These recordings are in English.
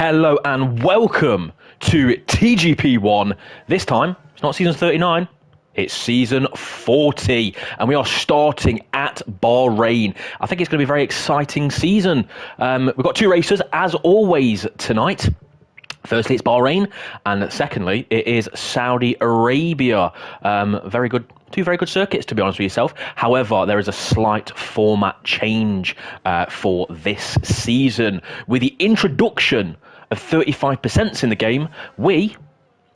Hello and welcome to TGP1. This time, it's not season 39, it's season 40, and we are starting at Bahrain. I think it's going to be a very exciting season. We've got two races, as always, tonight. Firstly, it's Bahrain, and secondly, it is Saudi Arabia. Two very good circuits, to be honest with yourself. However, there is a slight format change for this season. With the introduction of 35% in the game, we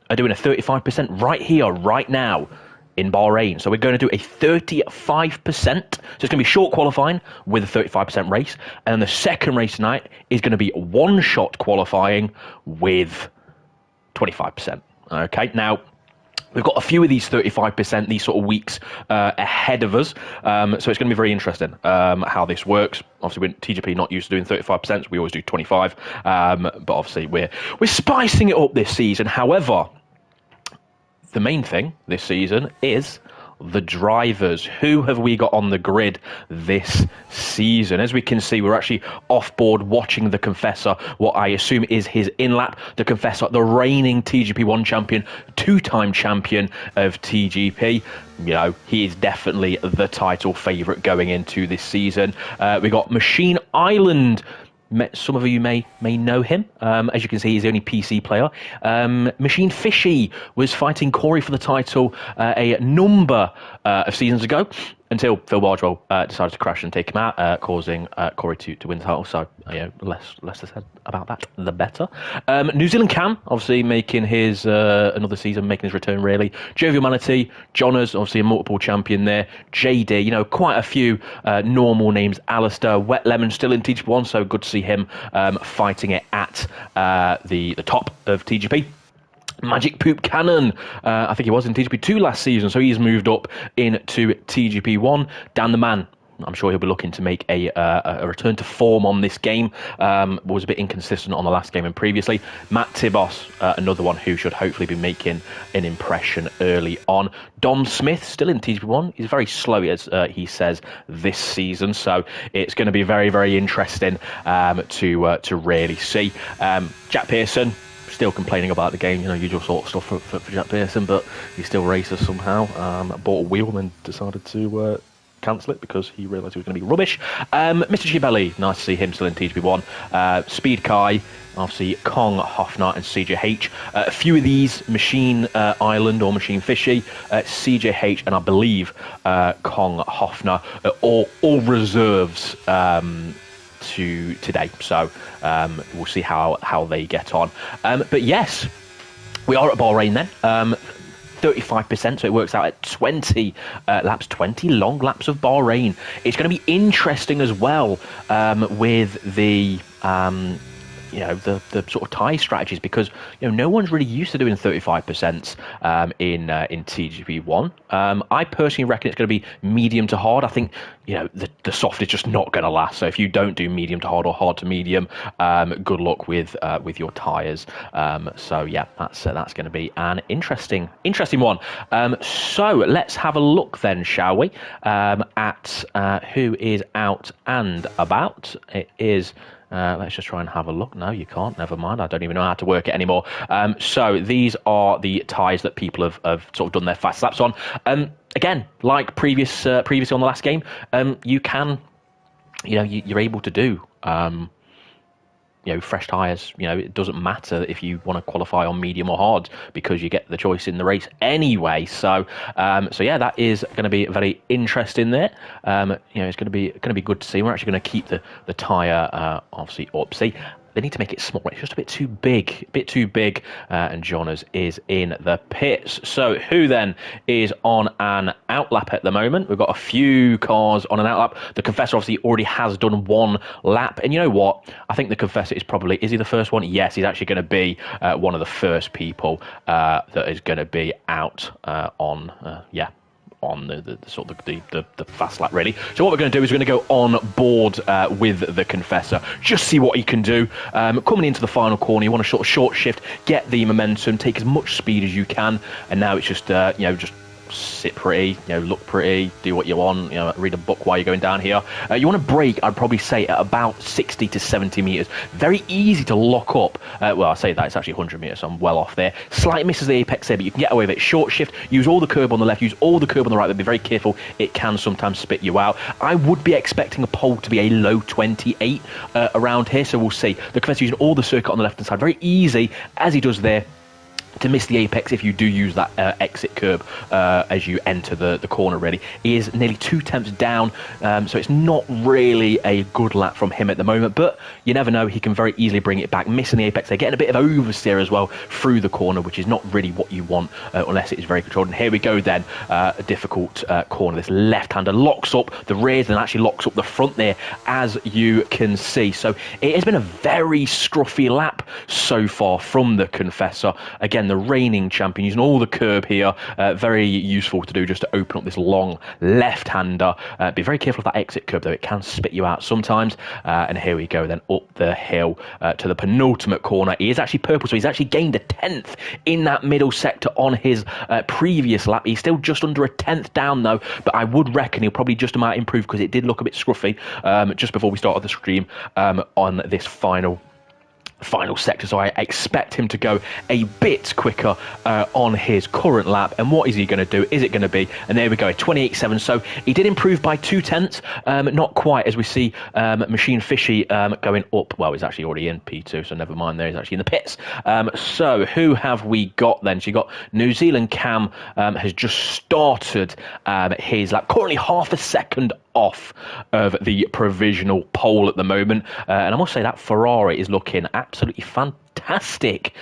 are doing a 35% right here, right now, in Bahrain. So we're going to do a 35%. So it's going to be short qualifying with a 35% race. And then the second race tonight is going to be one-shot qualifying with 25%. Okay, now we've got a few of these 35%, these sort of weeks ahead of us. So it's going to be very interesting how this works. Obviously, we're TGP not used to doing 35%, so we always do 25. But obviously, we're spicing it up this season. However, the main thing this season is the drivers. Who have we got on the grid this season? As we can see, we're actually off board watching the Confessor, what I assume is his in-lap. The Confessor, the reigning TGP1 champion, two-time champion of TGP. You know, he is definitely the title favourite going into this season. We got Machine Island. Some of you may know him. As you can see, he's the only PC player. Machine Fishy was fighting Corey for the title a number of seasons ago, until Phil Bardwell decided to crash and take him out, causing Corey to win the title. So, less said about that, the better. New Zealand Cam, obviously making his another season, making his return, really. Jovial Manatee, Johners, obviously a multiple champion there. JD, quite a few normal names. Alistair, Wet Lemon, still in TGP1, so good to see him fighting it at the top of TGP. Magic Poop Cannon, I think he was in TGP2 last season, so he's moved up into TGP1. Dan the Man, I'm sure he'll be looking to make a return to form on this game. Was a bit inconsistent on the last game and previously. Matt Tibos, another one who should hopefully be making an impression early on. Dom Smith, still in TGP1. He's very slow, as he says, this season. So it's going to be very, very interesting to really see. Jack Pearson, still complaining about the game, usual sort of stuff for Jack Pearson, but he still races somehow. Bought a wheel and then decided to cancel it because he realised it was going to be rubbish. Mr. Chibelli, nice to see him still in TGP1. Speed Kai, obviously Kong, Hoffner and CJH. A few of these, Machine Island or Machine Fishy, CJH and I believe Kong, Hoffner, all reserves to today, so we'll see how they get on. But yes, we are at Bahrain then. 35%, so it works out at 20 laps, 20 long laps of Bahrain. It's going to be interesting as well with the the sort of tie strategies, because no one's really used to doing 35% in TGP1. I personally reckon it's going to be medium to hard. I think the soft is just not going to last. So if you don't do medium to hard or hard to medium, good luck with your tyres. So yeah, that's going to be an interesting one. So let's have a look then, shall we, at who is out and about. It is. Let's just try and have a look. No, you can't. Never mind. I don't even know how to work it anymore. So these are the tyres that people have sort of done their fast laps on. Again, like previously on the last game, you can, you're able to do, fresh tyres. It doesn't matter if you want to qualify on medium or hard, because you get the choice in the race anyway. So yeah, that is going to be very interesting there. It's going to be good to see. We're actually going to keep the tyre obviously up. See, they need to make it smaller. It's just a bit too big, and Johners is in the pits. So who then is on an outlap at the moment? We've got a few cars on an outlap. The Confessor obviously already has done one lap, and you know what? I think the Confessor is he the first one? Yes, he's actually going to be one of the first people that is going to be out on the sort of the fast lap, really. So what we're going to do is we're going to go on board with the Confessor, just see what he can do. Coming into the final corner, you want to sort of short shift, get the momentum, take as much speed as you can, and now it's just just sit pretty, look pretty, do what you want, read a book while you're going down here. You want to brake, I'd probably say, at about 60 to 70 metres. Very easy to lock up. Well, I say that, it's actually 100 metres, so I'm well off there. Slight misses the apex there, but you can get away with it. Short shift, use all the curb on the left, use all the curb on the right, but be very careful, it can sometimes spit you out. I would be expecting a pole to be a low 28 around here, so we'll see. The Confessor using all the circuit on the left-hand side. Very easy, as he does there, to miss the apex if you do use that exit curb as you enter the corner, really. He is nearly 2 tenths down, so it's not really a good lap from him at the moment, but you never know, he can very easily bring it back. Missing the apex there, getting a bit of oversteer as well through the corner, which is not really what you want unless it is very controlled. And here we go then, a difficult corner. This left-hander locks up the rears and actually locks up the front there, as you can see. So it has been a very scruffy lap so far from the Confessor. Again, the reigning champion, using all the curb here, very useful to do just to open up this long left-hander. Be very careful of that exit curb though, it can spit you out sometimes. And here we go then up the hill to the penultimate corner. He is actually purple, so he's actually gained a 10th in that middle sector on his previous lap. He's still just under a 10th down though, but I would reckon he'll probably just about improve, because it did look a bit scruffy just before we started the stream on this final sector, so I expect him to go a bit quicker on his current lap. And what is he going to do? Is it going to be, and there we go, 28.7, so he did improve by 2 tenths, not quite, as we see Machine Fishy going up. Well, he's actually already in P2, so never mind there, he's actually in the pits. So who have we got then? So you got New Zealand Cam has just started his lap, currently half a second off of the provisional pole at the moment, and I must say that Ferrari is looking absolutely fantastic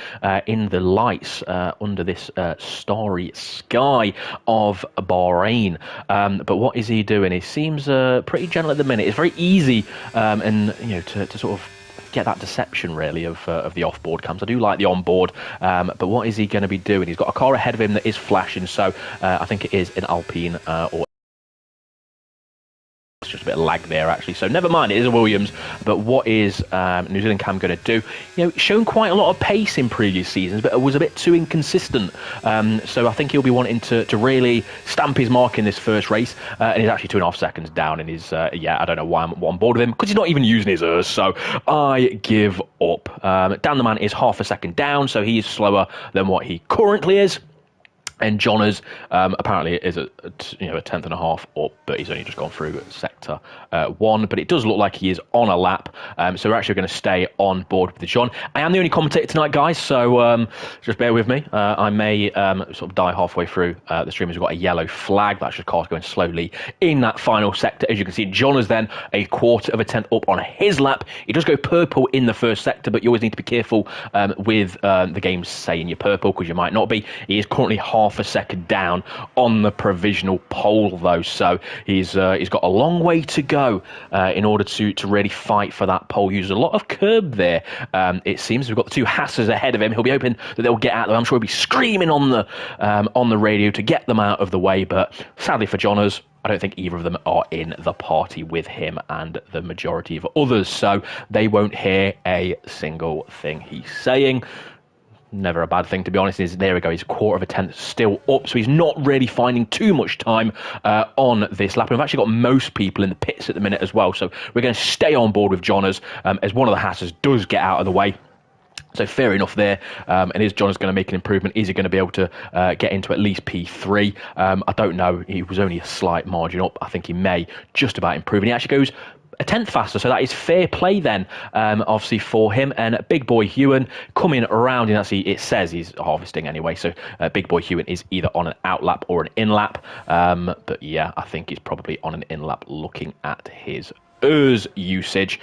in the lights under this starry sky of Bahrain. But what is he doing? He seems pretty gentle at the minute. It's very easy and to sort of get that deception really of the off-board cams. I do like the on-board, but what is he going to be doing? He's got a car ahead of him that is flashing, so I think it is an Alpine or just a bit of lag there actually, so never mind, it is a Williams. But what is New Zealand Cam going to do? Shown quite a lot of pace in previous seasons, but it was a bit too inconsistent, so I think he'll be wanting to really stamp his mark in this first race, and he's actually 2.5 seconds down in his I don't know why I'm on board with him, because he's not even using his ERS, so I give up. Dan the Man is half a second down, so he is slower than what he currently is. And Johners apparently is a 10th and a half up, but he's only just gone through sector 1. But it does look like he is on a lap, so we're actually going to stay on board with the John. I am the only commentator tonight, guys, so just bear with me. I may sort of die halfway through the stream as we've got a yellow flag. That's just cars going slowly in that final sector. As you can see, Johners then a 1/4 of a 10th up on his lap. He does go purple in the first sector, but you always need to be careful with the games saying you're purple, because you might not be. He is currently half a second down on the provisional pole though, so he's got a long way to go in order to really fight for that pole. Uses a lot of curb there. It seems we've got the 2 Hassers ahead of him. He'll be hoping that they'll get out there. I'm sure he'll be screaming on the radio to get them out of the way, but sadly for Johners, I don't think either of them are in the party with him and the majority of others, so they won't hear a single thing he's saying. Never a bad thing, to be honest. There we go, he's 1/4 of a 10th still up, so he's not really finding too much time on this lap. And we've actually got most people in the pits at the minute as well, so we're going to stay on board with Johners as one of the Hassers does get out of the way. So fair enough there, and is Johners going to make an improvement? Is he going to be able to get into at least P3? I don't know, he was only a slight margin up. I think he may just about improve, and he actually goes a 10th faster, so that is fair play then, obviously for him. And Big Boy Hewan coming around, and actually it says he's harvesting anyway, so Big Boy Hewan is either on an out lap or an in lap, but yeah, I think he's probably on an in lap looking at his ERS usage,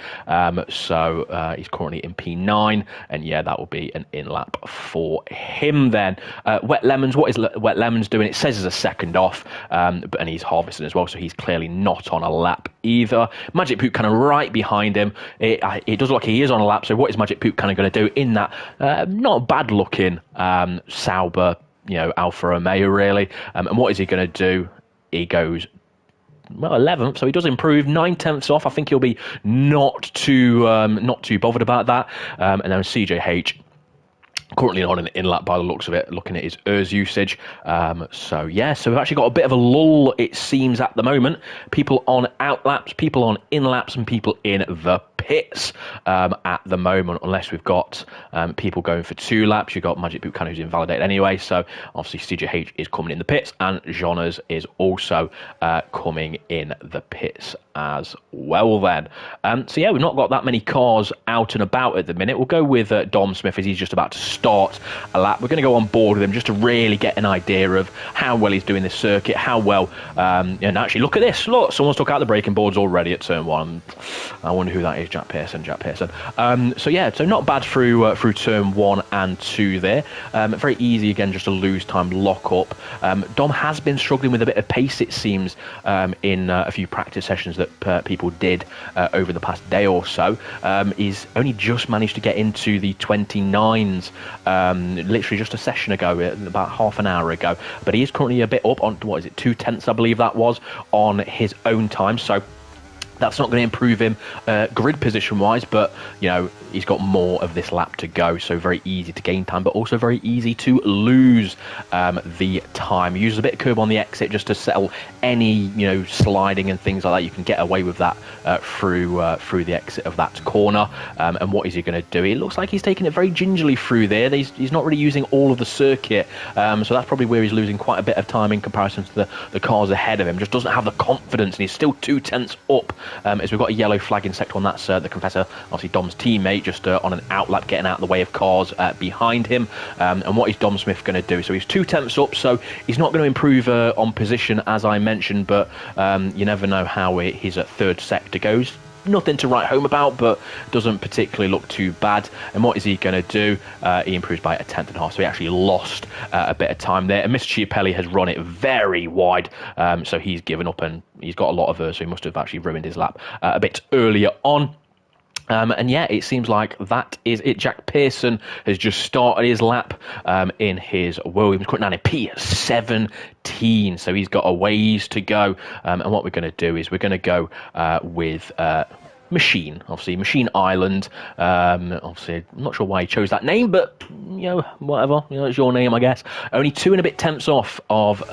so he's currently in P9, and yeah, that will be an in lap for him then. Wet Lemons, what is Wet Lemons doing? It says there's a second off, and he's harvesting as well, so he's clearly not on a lap either. Magic Poop kind of right behind him. It does look like he is on a lap, so what is Magic Poop kind of going to do in that not bad looking Sauber, Alfa Romeo really, and what is he going to do? He goes 11th, so he does improve 9 tenths off. I think he'll be not too bothered about that. And then CJH Currently on an in-lap by the looks of it, looking at his ERS usage. So we've actually got a bit of a lull, it seems, at the moment. People on out-laps, people on in-laps, and people in the pits at the moment, unless we've got people going for 2 laps. You've got Magic Bootcan, who's invalidated anyway, so obviously CJH is coming in the pits, and Jonas is also coming in the pits as well then. We've not got that many cars out and about at the minute. We'll go with Dom Smith as he's just about to start a lap. We're going to go on board with him just to really get an idea of how well he's doing this circuit, how well, and actually look at this. Look, someone's took out the braking boards already at turn 1. I wonder who that is. Jack Pearson. So not bad through turn 1 and 2 there. Very easy again, just a lose time lock up. Dom has been struggling with a bit of pace, it seems, in a few practice sessions that people did over the past day or so. He's only just managed to get into the 29s literally just a session ago, about half an hour ago, but he is currently a bit up on, 2/10, I believe that was, on his own time. So that's not going to improve him grid position wise, but he's got more of this lap to go, so very easy to gain time, but also very easy to lose the time. Uses a bit of curb on the exit just to settle any sliding and things like that. You can get away with that through the exit of that corner. And what is he going to do? It looks like he's taking it very gingerly through there. He's not really using all of the circuit, so that's probably where he's losing quite a bit of time in comparison to the cars ahead of him. Just doesn't have the confidence, and he's still 2/10 up. As we've got a yellow flag in sector 1, that's the Confessor, obviously Dom's teammate, just on an outlap, getting out of the way of cars behind him. And what is Dom Smith going to do? So he's 2/10 up, so he's not going to improve on position, as I mentioned, but you never know how his third sector goes. Nothing to write home about, but doesn't particularly look too bad. And what is he going to do? He improves by 1/10.5, so he actually lost a bit of time there. And Mr. Chiapelli has run it very wide, so he's given up, and he's got a lot of so he must have actually ruined his lap a bit earlier on. It seems like that is it. Jack Pearson has just started his lap in his Williams, cutting down in P17, so he's got a ways to go. And what we're going to do is we're going to go with Machine, obviously Machine Island. Obviously, I'm not sure why he chose that name, but whatever, it's your name, I guess. Only 2 and a bit tenths off of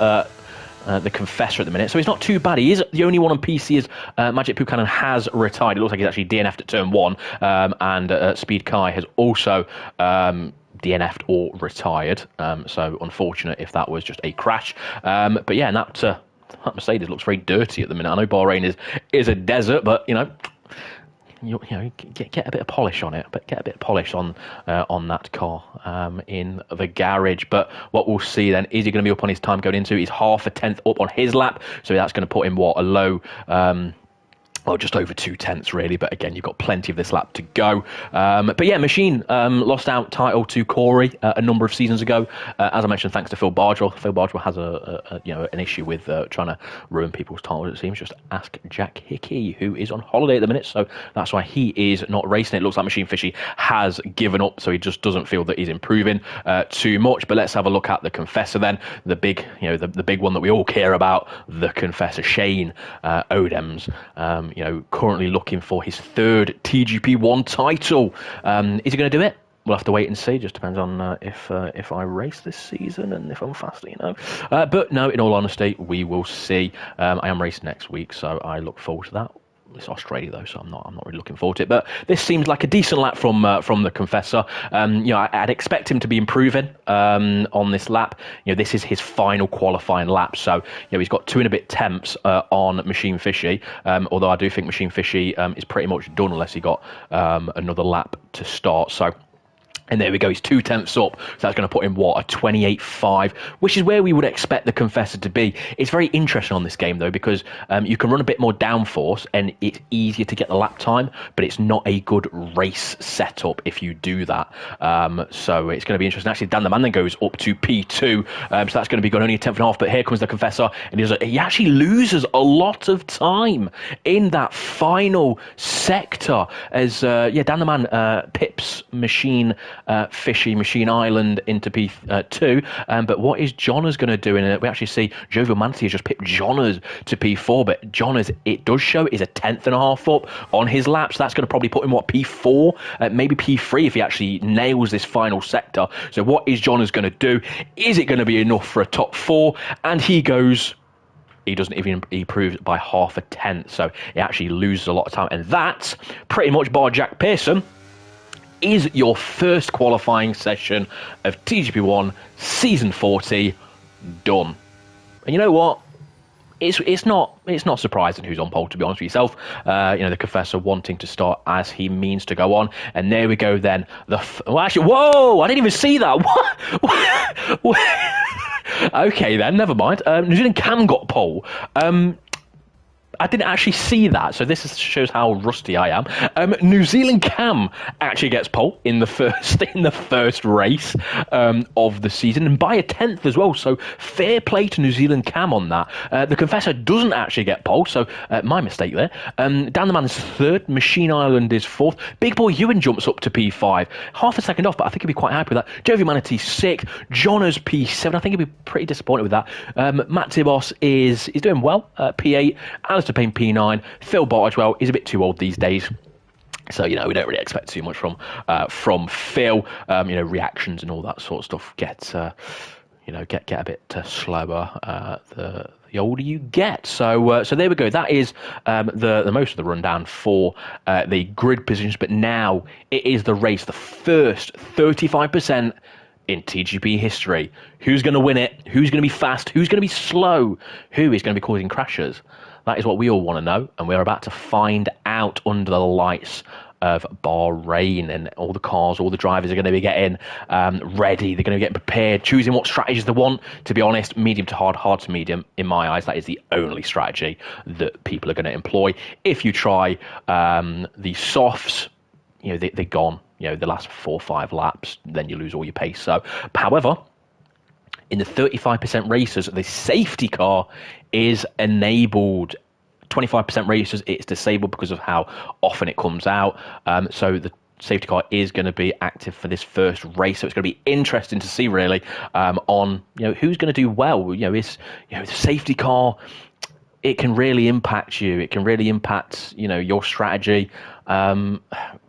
the Confessor at the minute, so he's not too bad. He is the only one on PC as Magic Buchanan has retired. It looks like he's actually DNF'd at turn 1, and Speed Kai has also DNF'd or retired. So unfortunate if that was just a crash. And that Mercedes looks very dirty at the minute. I know Bahrain is a desert, but get a bit of polish on it, but get a bit of polish on that car in the garage. But what we'll see then, is he going to be up on his time going into? He's 1/2 up on his lap, so that's going to put him a low. Just over 2/10 really, but again, you've got plenty of this lap to go. Machine lost out title to Corey a number of seasons ago, as I mentioned, thanks to Phil Bardwell. Phil Bardwell has an issue with trying to ruin people's titles, it seems. Just ask Jack Hickey, who is on holiday at the minute, so that's why he is not racing. It looks like Machine Fishy has given up, so he just doesn't feel that he's improving too much. But let's have a look at the Confessor then, the big one that we all care about, the Confessor, Shane Odems. Currently looking for his 3rd TGP1 title. Is he going to do it? We'll have to wait and see. Just depends on if I race this season and if I'm fast, But no, in all honesty, we will see. I am racing next week, so I look forward to that. It's Australia though, so I'm not really looking forward to it. But this seems like a decent lap from the Confessor. I'd expect him to be improving on this lap. This is his final qualifying lap, so he's got 2 and a bit temps on Machine Fishy. Although I do think Machine Fishy is pretty much done unless he got another lap to start. So. And there we go, he's 2/10 up, so that's going to put him, a 28.5, which is where we would expect the Confessor to be. It's very interesting on this game, though, because you can run a bit more downforce, and it's easier to get the lap time, but it's not a good race setup if you do that. So it's going to be interesting. Actually, Dan the Man then goes up to P2, so that's going to be good, only a 10.5, but here comes the Confessor, and he actually loses a lot of time in that final sector as Dan the Man pips Machine Island into P2. But what is Johners going to do in it? We actually see Jovial Manatee has just pipped Johners to P4, but Johners, it does show, is a 10th.5 up on his lap, so that's going to probably put him, P4, maybe P3 if he actually nails this final sector. So what is Johners going to do? Is it going to be enough for a top 4? And he doesn't even improve by half a tenth, so he actually loses a lot of time. And that, pretty much bar Jack Pearson, is your first qualifying session of TGP1 Season 40 done. And you know what? It's not surprising who's on pole, to be honest with yourself. The Confessor wanting to start as he means to go on. And there we go then. Whoa! I didn't even see that. What? Okay then, never mind. New Zealand Cam got pole. I didn't actually see that, so this shows how rusty I am. New Zealand Cam actually gets pole in the first race of the season, and by a 10th as well. So fair play to New Zealand Cam on that. The Confessor doesn't actually get pole, so my mistake there. Dan the Man is 3rd, Machine Island is 4th. Big Boy Ewan jumps up to P5, half a second off, but I think he'll be quite happy with that. Jovial Manatee 6th, Johners P7. I think he'll be pretty disappointed with that. Matt Tibos is doing well, P8. Alistair Payne P9. Phil Bargewell is a bit too old these days, so we don't really expect too much from Phil. Reactions and all that sort of stuff get a bit slower the older you get. So there we go. That is the most of the rundown for the grid positions. But now it is the race, the first 35% in TGP history. Who's going to win it? Who's going to be fast? Who's going to be slow? Who is going to be causing crashes? That is what we all want to know, and we're about to find out under the lights of Bahrain. And all the cars, all the drivers are going to be getting ready. They're going to be getting prepared, choosing what strategies they want. To be honest, medium to hard, hard to medium, in my eyes, that is the only strategy that people are going to employ. If you try the softs, they're gone. The last 4 or 5 laps, then you lose all your pace. So, however, in the 35% races, the safety car is enabled. 25% races, it's disabled because of how often it comes out. So the safety car is going to be active for this first race. So it's going to be interesting to see, really, on who's going to do well. Is the safety car, it can really impact you. It can really impact your strategy.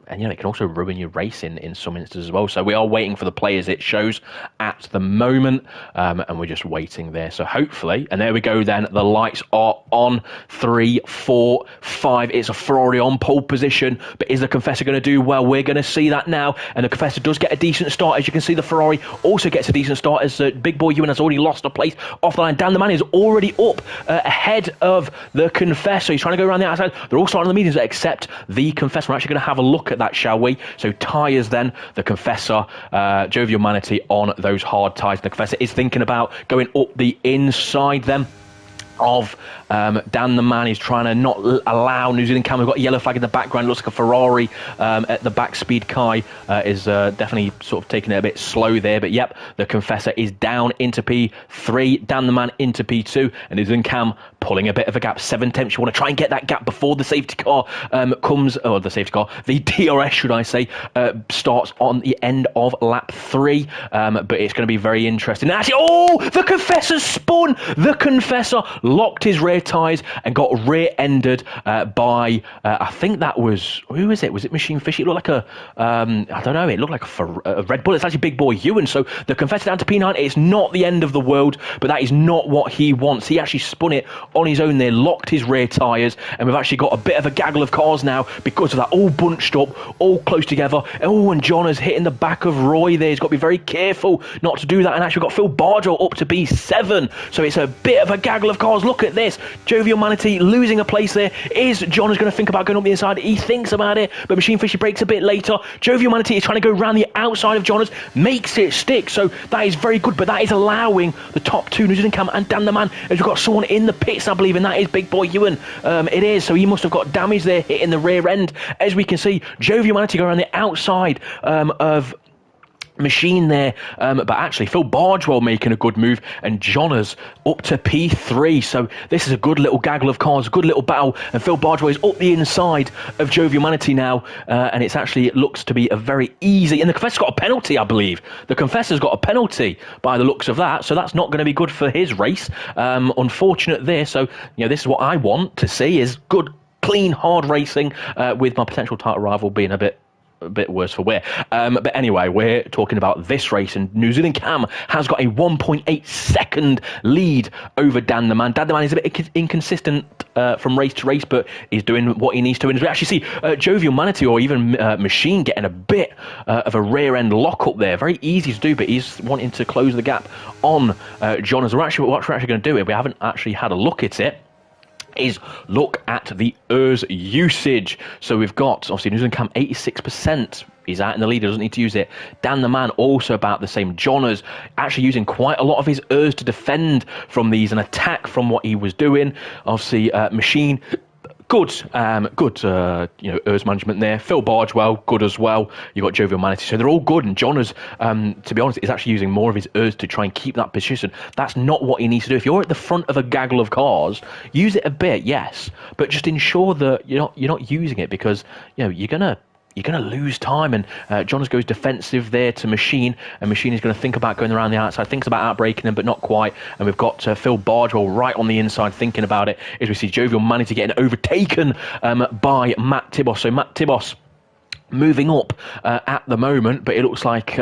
And it can also ruin your race in some instances as well. So we are waiting for the players it shows at the moment, and we're just waiting there. So hopefully, and there we go then, the lights are on. 3, 4, 5. It's a Ferrari on pole position, but is the Confessor going to do well? We're going to see that now, and the Confessor does get a decent start. As you can see, the Ferrari also gets a decent start as Big Boy Ewan has already lost a place off the line. Dan the Man is already up ahead of the Confessor. He's trying to go around the outside. They're all starting the mediums, except the Confessor. We're actually going to have a look at that, shall we? So tyres then, the Confessor, Jovial Manatee on those hard tyres. The Confessor is thinking about going up the inside then of Dan the Man. Is trying to not allow New Zealand Cam. We've got a yellow flag in the background. It looks like a Ferrari at the back. Speed Kai is definitely sort of taking it a bit slow there. But yep, the Confessor is down into P3. Dan the Man into P2. And New Zealand Cam pulling a bit of a gap. 7 tenths. You want to try and get that gap before the safety car comes. Or the safety car. The DRS, should I say, starts on the end of lap 3. But it's going to be very interesting. And actually, the Confessor spun. The Confessor locked his rear tyres and got rear-ended by, I think that was, who is it? Was it Machine Fish? It looked like I don't know, it looked like a Red Bull. It's actually Big Boy Ewan. So the Confessor down to P9, it's not the end of the world, but that is not what he wants. He actually spun it on his own there, locked his rear tyres, and we've actually got a bit of a gaggle of cars now because of that, all bunched up, all close together. And John is hitting the back of Roy there. He's got to be very careful not to do that. And actually we've got Phil Bargewell up to B7. So it's a bit of a gaggle of cars. Look at this. Jovial Manatee losing a place there. Is John is going to think about going up the inside? He thinks about it, but Machine Fishy breaks a bit later. Jovial Manatee is trying to go around the outside of Johners, makes it stick. So that is very good, but that is allowing the top 2, New Zealand Cam and Dan the Man, as we've got someone in the pits, I believe, and that is Big Boy Ewan. It is, so he must have got damage there hitting the rear end. As we can see, Jovial Manatee go around the outside of Machine there, but actually Phil Bargewell making a good move, and Johners up to P3. So this is a good little gaggle of cars, a good little battle, and Phil Bargewell is up the inside of Jovial Humanity now, and it looks to be a very easy. And the Confessor's got a penalty, I believe. The Confessor's got a penalty by the looks of that, so that's not going to be good for his race. Unfortunate there. So this is what I want to see: is good, clean, hard racing with my potential title rival being a bit worse for wear. But anyway, we're talking about this race, and New Zealand Cam has got a 1.8 second lead over Dan the Man. Dan the Man is a bit inconsistent from race to race, but he's doing what he needs to. And we actually see Jovial Humanity or even Machine getting a bit of a rear end lock up there. Very easy to do, but he's wanting to close the gap on John. As what we're actually going to do, if we haven't actually had a look at it, is look at the ERS usage. So we've got, obviously, New Zealand Cam 86%. He's out in the lead, doesn't need to use it. Dan the Man also about the same. Johners actually using quite a lot of his ERS to defend from these and attack from what he was doing. Obviously, Machine, good, ERS management there. Phil Bargewell, good as well. You've got Jovial Humanity, so they're all good. And Johners, to be honest, is actually using more of his ERS to try and keep that position. That's not what he needs to do. If you're at the front of a gaggle of cars, use it a bit, yes, but just ensure that you're not using it, because you're gonna lose time. And Johns goes defensive there to Machine, and Machine is going to think about going around the outside, thinks about outbreaking him, but not quite. And we've got Phil Bargewell right on the inside thinking about it, as we see Jovial Humanity getting overtaken by Matt Tibos. So Matt Tibos moving up at the moment, but it looks like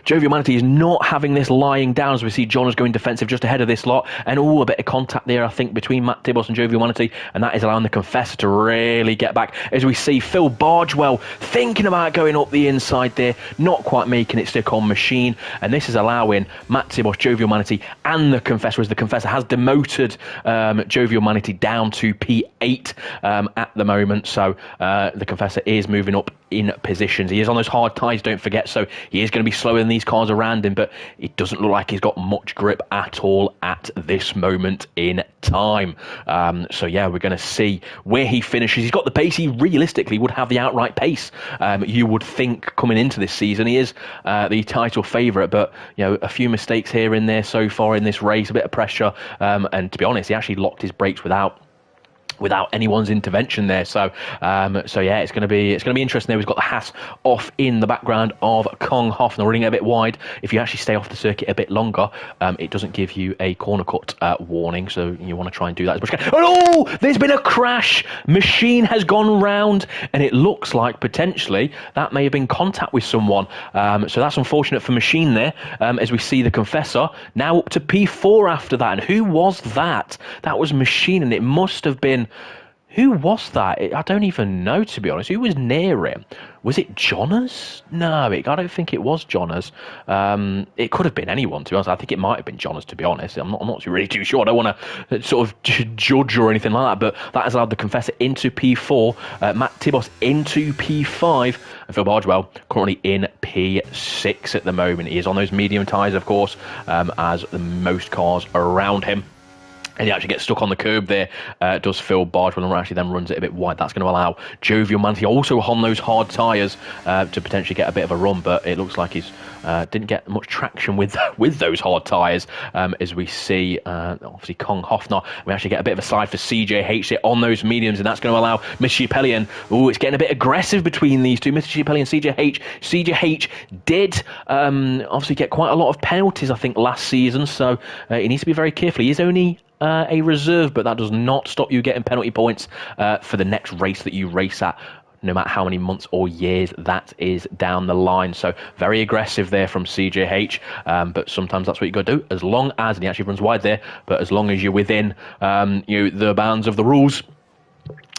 Jovial Humanity is not having this lying down, as we see John is going defensive just ahead of this lot, and a bit of contact there, I think, between Matt Tibos and Jovial Humanity, and that is allowing the Confessor to really get back, as we see Phil Bargewell thinking about going up the inside there, not quite making it stick on Machine, and this is allowing Matt Tibos, Jovial Humanity, and the Confessor, as the Confessor has demoted Jovial Humanity down to P8 at the moment. So the Confessor is moving up in positions. He is on those hard tyres, don't forget, so he is going to be slower than these cars around him, but it doesn't look like he's got much grip at all at this moment in time. So yeah, we're going to see where he finishes. He's got the pace. He realistically would have the outright pace, you would think, coming into this season. He is the title favourite, but a few mistakes here and there so far in this race, a bit of pressure, and to be honest, he actually locked his brakes without anyone's intervention there. So yeah, it's going to be interesting there. We've got the Haas off in the background of Kong Hoffner, running a bit wide. If you actually stay off the circuit a bit longer, it doesn't give you a corner cut warning, so you want to try and do that as much as you can. Oh, there's been a crash. Machine has gone round, and it looks like potentially that may have been contact with someone. So that's unfortunate for Machine there, as we see the Confessor now up to P4 after that. And who was that? That was Machine, and it must have been... Who was that? I don't even know, to be honest. Who was near him? Was it Jonas? No, I don't think it was Jonas. It could have been anyone, to be honest. I think it might have been Jonas, to be honest. I'm not really too sure. I don't want to sort of judge or anything like that, but that has allowed the Confessor into P4, Matt Tibos into P5, and Phil Bargewell currently in P6 at the moment. He is on those medium tyres, of course, as the most cars around him. And he actually gets stuck on the curb there, does Phil Bargewell, and actually then runs it a bit wide. That's going to allow Jovial Humanity also on those hard tyres to potentially get a bit of a run, but it looks like he's didn't get much traction with those hard tyres, as we see, obviously, Kong Hoffner. We actually get a bit of a slide for CJH there on those mediums, and that's going to allow Mr. Chipelian. Oh, it's getting a bit aggressive between these two, Mr. Chipelian and CJH. CJH did obviously get quite a lot of penalties, I think, last season, so he needs to be very careful. He is only a reserve, but that does not stop you getting penalty points for the next race that you race at, no matter how many months or years that is down the line. So very aggressive there from CJH, but sometimes that's what you got to do, as long as, and he actually runs wide there, but as long as you're within the bounds of the rules,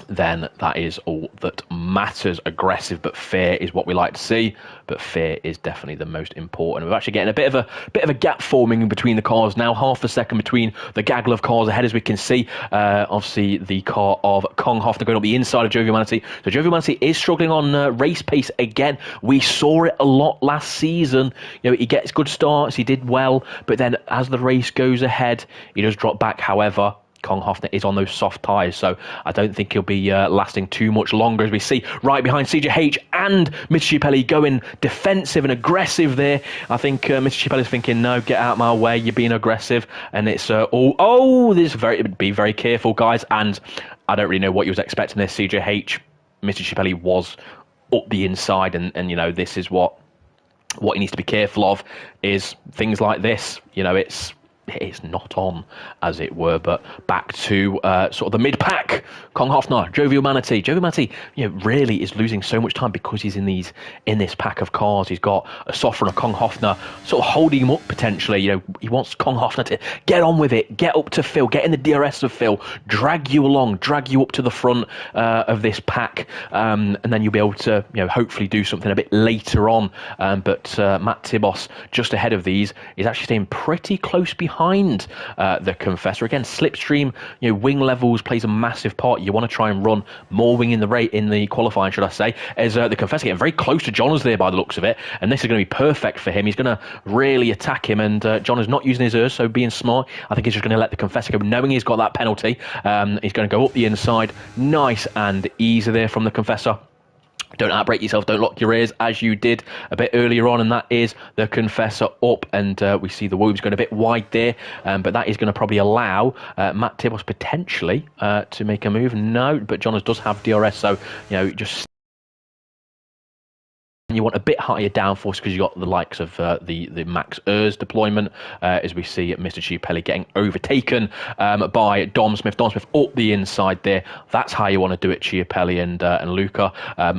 then that is all that matters. Aggressive but fair is what we like to see, but fair is definitely the most important. We're actually getting a bit of a gap forming between the cars now, half a second between the gaggle of cars ahead, as we can see. Obviously, the car of Kong Hoffner going up the inside of Jovial Humanity. So Jovial Humanity is struggling on race pace again. We saw it a lot last season. He gets good starts, he did well, but then as the race goes ahead, he does drop back. However, Kong Hofner is on those soft tyres, so I don't think he'll be lasting too much longer, as we see right behind CJH and Mr. Ciappelli going defensive and aggressive there. I think Mr. Ciappelli's thinking, no, get out of my way, you're being aggressive, and it's be very careful, guys, and I don't really know what you was expecting there, CJH. Mr. Ciappelli was up the inside, and you know, this is what he needs to be careful of, is things like this. You know, it's not on, as it were. But back to sort of the mid-pack. Kong Hofner, Jovial Manatee. Jovial Manatee, you know, really is losing so much time because he's in this pack of cars. He's got a Software and a Kong Hofner sort of holding him up potentially. You know, he wants Kong Hofner to get on with it, get up to Phil, get in the DRS of Phil, drag you along, drag you up to the front of this pack, and then you'll be able to, you know, hopefully do something a bit later on. But Matt Tibos, just ahead of these, is actually staying pretty close behind the Confessor. Again, slipstream, you know, wing levels plays a massive part. You want to try and run more wing in the qualifying, should I say, as the Confessor getting very close to Jonas there by the looks of it, and this is going to be perfect for him. He's going to really attack him, and Jonas not using his ERS, so being smart, I think he's just going to let the Confessor go, knowing he's got that penalty. He's going to go up the inside, nice and easy there from the Confessor. Don't outbreak yourself, don't lock your ears, as you did a bit earlier on, and that is the Confessor up, and we see the Wolves going a bit wide there, but that is going to probably allow Matt Tibos potentially to make a move. No, but Jonas does have DRS, so, you know, just... You want a bit higher downforce because you've got the likes of the Max ERS deployment, as we see Mr. Ciappelli getting overtaken by Dom Smith. Dom Smith up the inside there. That's how you want to do it, Ciappelli and Luca.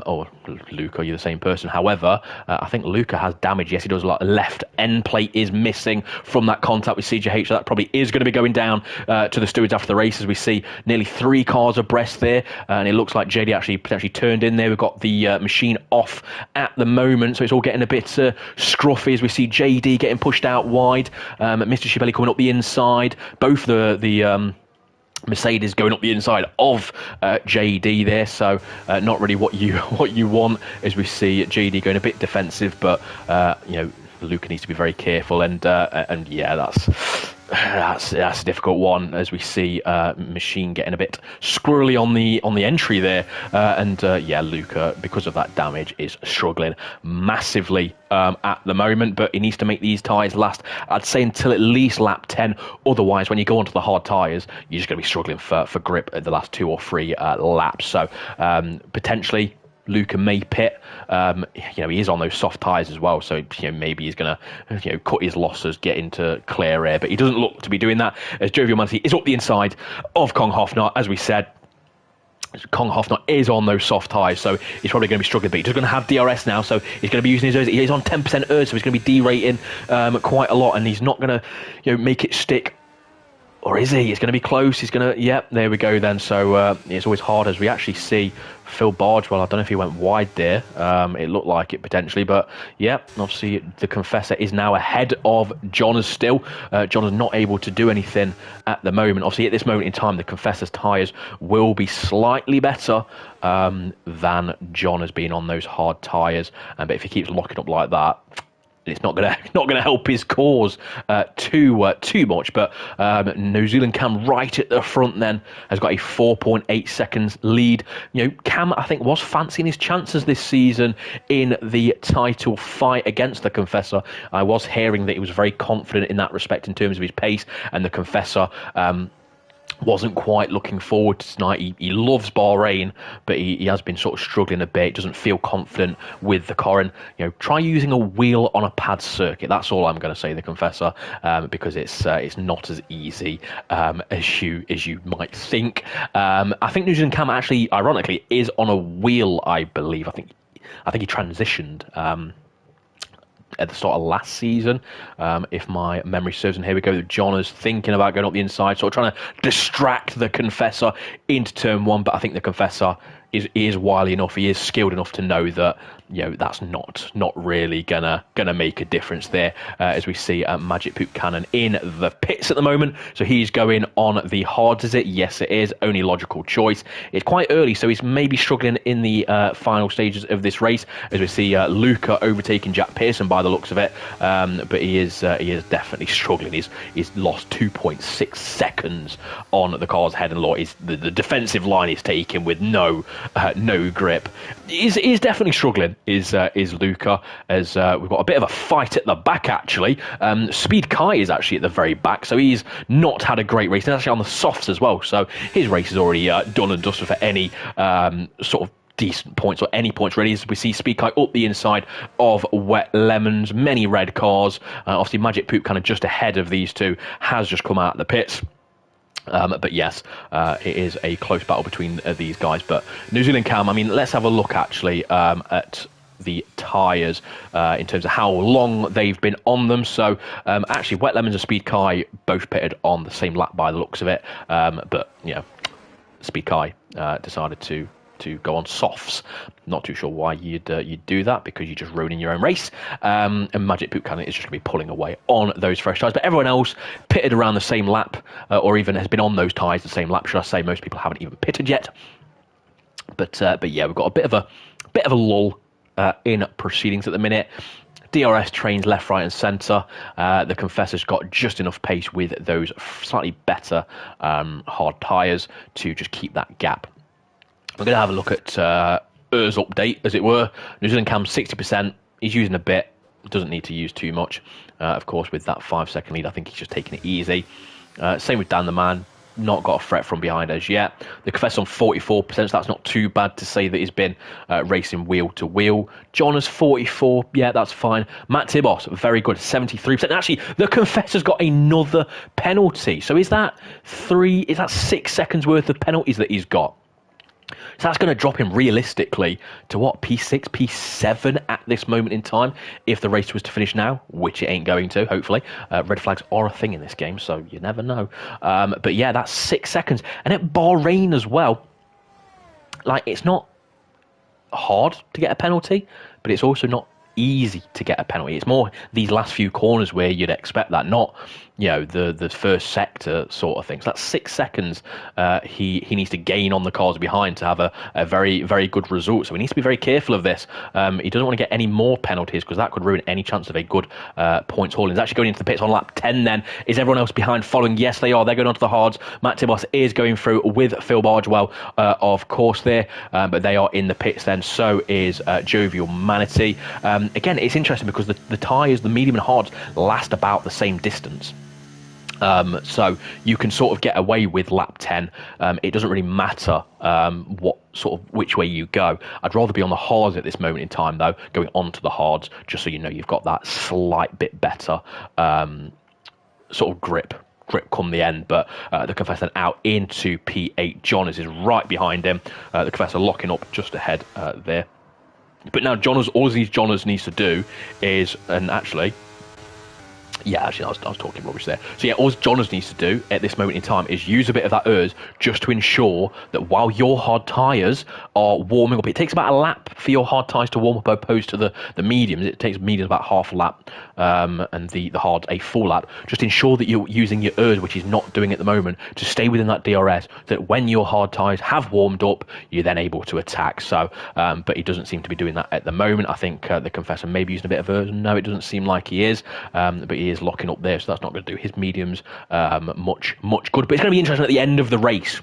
Or Luca, you're the same person. However, I think Luca has damage. Yes, he does a lot. Left end plate is missing from that contact with CJH, so that probably is going to be going down to the stewards after the race, as we see nearly 3 cars abreast there, and it looks like JD actually potentially turned in there. We've got the machine off at the moment, so it's all getting a bit scruffy, as we see JD getting pushed out wide, Mr. Ciappelli coming up the inside, both the Mercedes going up the inside of JD there, so not really what you want, as we see JD going a bit defensive, but you know, Luca needs to be very careful, and yeah, that's a difficult one, as we see Machine getting a bit squirrely on the entry there, and yeah, Luca, because of that damage, is struggling massively at the moment, but he needs to make these tyres last, I'd say, until at least lap 10. Otherwise, when you go onto the hard tyres, you're just going to be struggling for grip at the last 2 or 3 laps. So potentially Luca may pit. You know, he is on those soft tyres as well, so, you know, maybe he's going to, you know, cut his losses, get into clear air, but he doesn't look to be doing that, as Jovial Manatee is up the inside of Kong Hofner, as we said. Kong Hofner is on those soft tyres, so he's probably going to be struggling, but he's just going to have DRS now, so he's going to be using his ERS. He's on 10% ERS, so he's going to be derating quite a lot, and he's not going to, you know, make it stick. Or is he? It's going to be close. He's going to... Yep, there we go then. So it's always hard, as we actually see Phil Bardwell. I don't know if he went wide there. It looked like it potentially. But, yeah, obviously the Confessor is now ahead of Jonas still. Jonas not able to do anything at the moment. Obviously, at this moment in time, the Confessor's tyres will be slightly better than Jonas being on those hard tyres. But if he keeps locking up like that, it's not gonna help his cause too much. But New Zealand Cam right at the front then has got a 4.8 seconds lead. You know, Cam, I think, was fancying his chances this season in the title fight against the Confessor. I was hearing that he was very confident in that respect in terms of his pace, and the Confessor wasn't quite looking forward to tonight. He loves Bahrain, but he has been sort of struggling a bit. Doesn't feel confident with the car, and, you know, try using a wheel on a pad circuit. That's all I'm going to say, the Confessor, because it's not as easy as you might think. I think New Zealand Cam actually, ironically, is on a wheel, I believe. I think he transitioned at the start of last season, if my memory serves. And here we go, Jonas thinking about going up the inside, sort of trying to distract the Confessor into turn 1, but I think the Confessor he is wily enough, he is skilled enough to know that, you know, that's not really gonna make a difference there. As we see Magic Poop Cannon in the pits at the moment, so he's going on the hards. Is it? Yes, it is. Only logical choice. It's quite early, so he's maybe struggling in the final stages of this race. As we see Luca overtaking Jack Pearson by the looks of it, but he is definitely struggling. He's lost 2.6 seconds on the car's head and law. The defensive line is taken with no grip. He's definitely struggling. Is Luca, as we've got a bit of a fight at the back actually. Speed Kai is actually at the very back, so he's not had a great race. He's actually on the softs as well, so his race is already done and dusted for any sort of decent points or any points really. As we see Speed Kai up the inside of Wet Lemons, many red cars. Obviously Magic Poop kind of just ahead of these two has just come out of the pits. But yes, it is a close battle between these guys. But New Zealand Cam, I mean, let's have a look actually at the tyres in terms of how long they've been on them. So actually, Wet Lemons and Speed Kai both pitted on the same lap by the looks of it. But you know, Speed Kai decided to go on softs. Not too sure why you'd do that, because you're just ruining your own race. And Magic Poop Cannon is just going to be pulling away on those fresh tyres. But everyone else pitted around the same lap, or even has been on those tyres the same lap, should I say. Most people haven't even pitted yet. But yeah, we've got a bit of a lull in proceedings at the minute. DRS trains left, right and centre. The Confessor's got just enough pace with those slightly better hard tyres to just keep that gap. We're going to have a look at Ur's update, as it were. New Zealand Cam 60%. He's using a bit. Doesn't need to use too much. Of course, with that 5-second lead, I think he's just taking it easy. Same with Dan the Man. Not got a threat from behind as yet. The Confessor on 44%, so that's not too bad to say that he's been racing wheel to wheel. John is 44, yeah, that's fine. Matt Tibos, very good, 73%. And actually, the Confessor's got another penalty. So is that 6 seconds worth of penalties that he's got? So that's going to drop him realistically to what, P6, P7 at this moment in time, if the race was to finish now, which it ain't going to, hopefully. Red flags are a thing in this game, so you never know. But yeah, that's 6 seconds. And at Bahrain as well, like, it's not hard to get a penalty, but it's also not easy to get a penalty. It's more these last few corners where you'd expect that, not, you know, the first sector sort of thing. So that's 6 seconds he needs to gain on the cars behind to have a very, very good result. So he needs to be very careful of this. He doesn't want to get any more penalties, because that could ruin any chance of a good points haul. He's actually going into the pits on lap 10 then. Is everyone else behind following? Yes, they are. They're going onto the hards. Matt Tibos is going through with Phil Bargewell, of course, there. But they are in the pits then. So is Jovial Manatee. Again, it's interesting because the tyres, the medium and hards, last about the same distance. So you can sort of get away with lap 10. It doesn't really matter which way you go. I'd rather be on the hards at this moment in time, though, going onto the hards, just so you know you've got that slight bit better sort of grip come the end. But the Confessor out into P8. Jonas is right behind him. The Confessor locking up just ahead there. But now all Jonas needs to do is, and actually... Yeah, actually, I was talking rubbish there. So yeah, all Jonas needs to do at this moment in time is use a bit of that ERS just to ensure that while your hard tyres are warming up, it takes about a lap for your hard tyres to warm up opposed to the mediums. It takes mediums about half a lap, and the hards a full lap. Just ensure that you're using your ERS, which is not doing at the moment, to stay within that DRS, so that when your hard tyres have warmed up, you're then able to attack. So, but he doesn't seem to be doing that at the moment. I think the Confessor may be using a bit of ERS. No, it doesn't seem like he is, but he is locking up there, so that's not going to do his mediums much good. But it's going to be interesting at the end of the race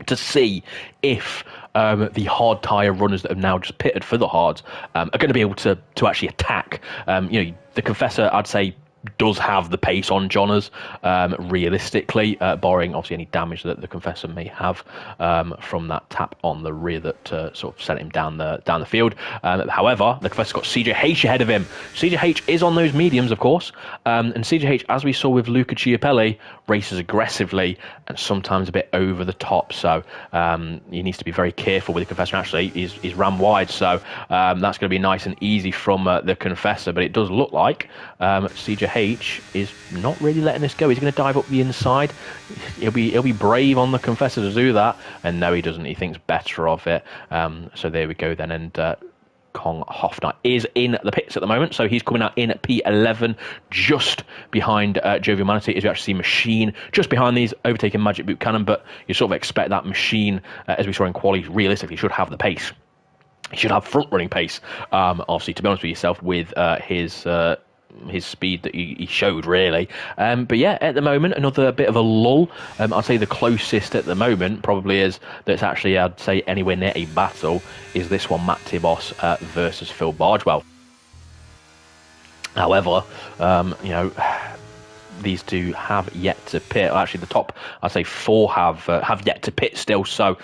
to see if the hard tyre runners that have now just pitted for the hards are going to be able to actually attack. The Confessor, I'd say, does have the pace on Jonas, realistically, barring obviously any damage that the Confessor may have from that tap on the rear that sort of sent him down the field. However, the Confessor's got CJH ahead of him. CJH is on those mediums, of course, and CJH, as we saw with Luca Chiapelli, races aggressively and sometimes a bit over the top. So he needs to be very careful with the Confessor. Actually, he's ran wide, so that's going to be nice and easy from the Confessor. But it does look like CJH H is not really letting this go. He's going to dive up the inside. He'll be brave on the Confessor to do that, and no, he doesn't. He thinks better of it. So there we go then, and Kong Hoffner is in the pits at the moment, so he's coming out in at P11, just behind Jovial Manatee, as we actually see Machine just behind these, overtaking Magic Boot Cannon, but you sort of expect that Machine, as we saw in quali, realistically should have the pace. He should have front-running pace, obviously, to be honest with yourself, with his speed that he showed, really. But yeah, at the moment, another bit of a lull. I'd say the closest at the moment probably is that's actually, I'd say, anywhere near a battle is this one, Matt Tibos versus Phil Bardwell. However, these two have yet to pit. Actually, the top, I'd say, 4 have yet to pit still. So,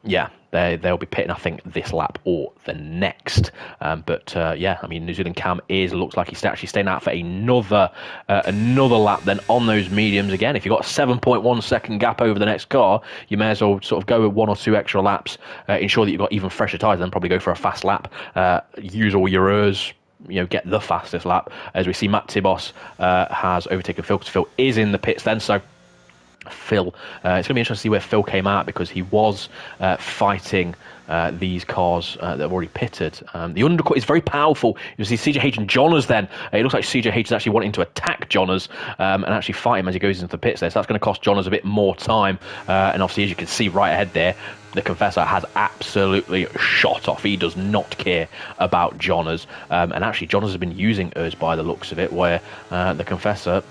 yeah. They'll be pitting, I think, this lap or the next. Yeah, I mean, New Zealand Cam looks like he's actually staying out for another lap then on those mediums. Again, if you've got a 7.1 second gap over the next car, you may as well sort of go with 1 or 2 extra laps, ensure that you've got even fresher tyres, then probably go for a fast lap, use all your ERS, get the fastest lap. As we see, Matt Tibos has overtaken Phil, because Phil is in the pits then, so Phil, it's going to be interesting to see where Phil came out, because he was fighting these cars that have already pitted. The undercut is very powerful. You see CJH and Johners then. It looks like CJH is actually wanting to attack Johners and actually fight him as he goes into the pits there. So that's going to cost Johners a bit more time. And obviously, as you can see right ahead there, the Confessor has absolutely shot off. He does not care about Johners. And actually, Johners has been using ERS by the looks of it, where the Confessor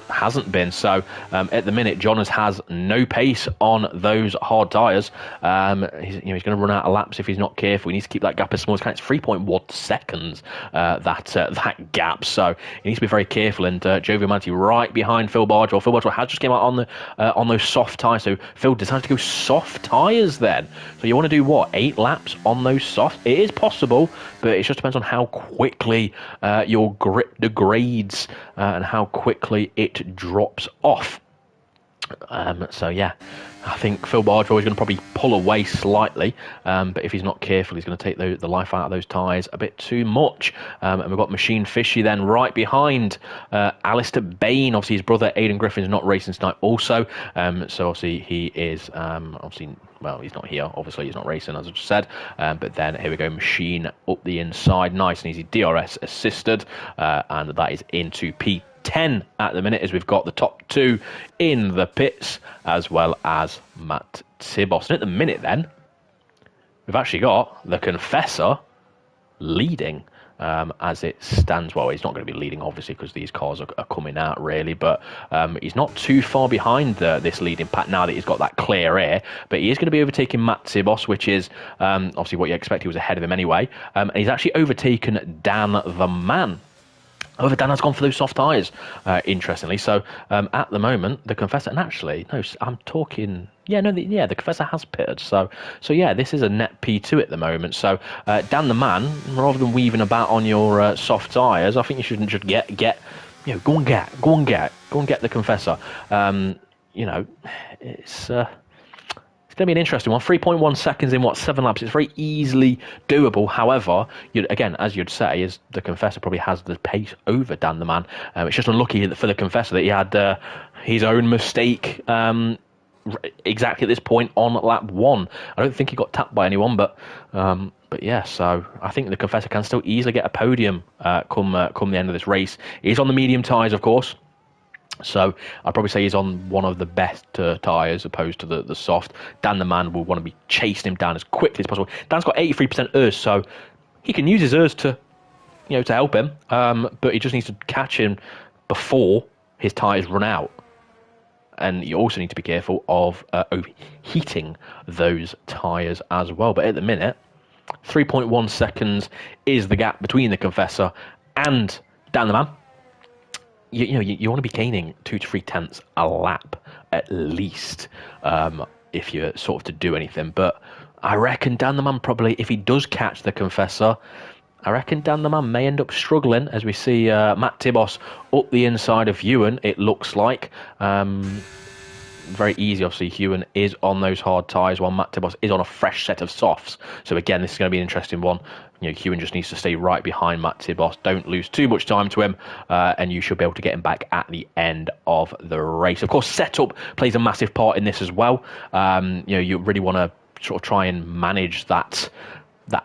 hasn't been. So at the minute, Johners has no pace on those hard tyres. He's going to run out of laps if he's not careful. He needs to keep that gap as small as can. It's 3.1 seconds, that gap. So he needs to be very careful. And Jovial Manatee right behind Phil Bardwell. Phil Bardwell has just came out on those soft tyres. So Phil decided to go soft tyres there. So you want to do what? 8 laps on those soft? It is possible, but it just depends on how quickly your grip degrades and how quickly it drops off. So yeah, I think Phil Bardwell is going to probably pull away slightly, but if he's not careful, he's going to take the life out of those tyres a bit too much. And we've got Machine Fishy then right behind Alistair Bain. Obviously, his brother Aidan Griffin's not racing tonight also, so obviously he is well, he's not here. Obviously, he's not racing, as I just said. But then here we go, Machine up the inside, nice and easy, DRS assisted, and that is into P10 at the minute, as we've got the top 2 in the pits, as well as Matt Tibos. And at the minute then, we've actually got the Confessor leading as it stands. Well, he's not going to be leading, obviously, because these cars are coming out, really, but he's not too far behind this leading pack now that he's got that clear air, but he is going to be overtaking Matt Tibos, which is obviously what you expect. He was ahead of him anyway, and he's actually overtaken Dan the Man. However, Dan has gone for those soft tyres, interestingly. So at the moment, the Confessor, and actually, no, I'm talking, the Confessor has pitted. So yeah, this is a net P2 at the moment. So Dan the Man, rather than weaving about on your soft tyres, I think you should get, go and get the Confessor. It's going to be an interesting one. 3.1 seconds in 7 laps. It's very easily doable. However, again, as you'd say, is the Confessor probably has the pace over Dan the Man. It's just unlucky for the Confessor that he had his own mistake exactly at this point on lap 1. I don't think he got tapped by anyone, but yeah, so I think the Confessor can still easily get a podium come the end of this race. He's on the medium tyres, of course. So I'd probably say he's on one of the best tyres opposed to the soft. Dan the Man will want to be chasing him down as quickly as possible. Dan's got 83% ERS, so he can use his ERS to help him, but he just needs to catch him before his tyres run out. And you also need to be careful of overheating those tyres as well. But at the minute, 3.1 seconds is the gap between the Confessor and Dan the Man. You want to be gaining 2 to 3 tenths a lap at least if you're sort of to do anything. But I reckon Dan the Man probably, if he does catch the Confessor, I reckon Dan the Man may end up struggling, as we see Matt Tibos up the inside of Ewan, it looks like. very easy. Obviously, Hewen is on those hard tyres while Matt Tibos is on a fresh set of softs. So again, this is going to be an interesting one. Hewen just needs to stay right behind Matt Tibos. Don't lose too much time to him, and you should be able to get him back at the end of the race. Of course, setup plays a massive part in this as well. You really want to sort of try and manage that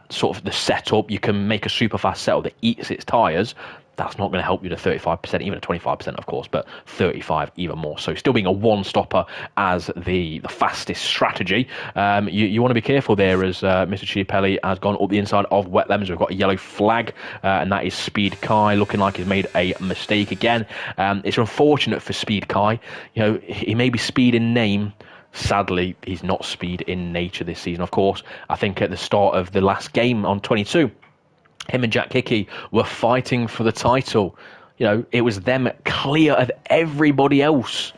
sort of the setup. You can make a super fast setup that eats its tyres. That's not going to help you to 35%, even at 25%, of course, but 35 even more. So still being a one-stopper as the fastest strategy. You want to be careful there as Mr. Chiapelli has gone up the inside of Wet Lemons. We've got a yellow flag, and that is Speed Kai, looking like he's made a mistake again. It's unfortunate for Speed Kai. He may be speed in name. Sadly, he's not speed in nature this season. Of course, I think at the start of the last game on 22, him and Jack Hickey were fighting for the title. It was them clear of everybody else.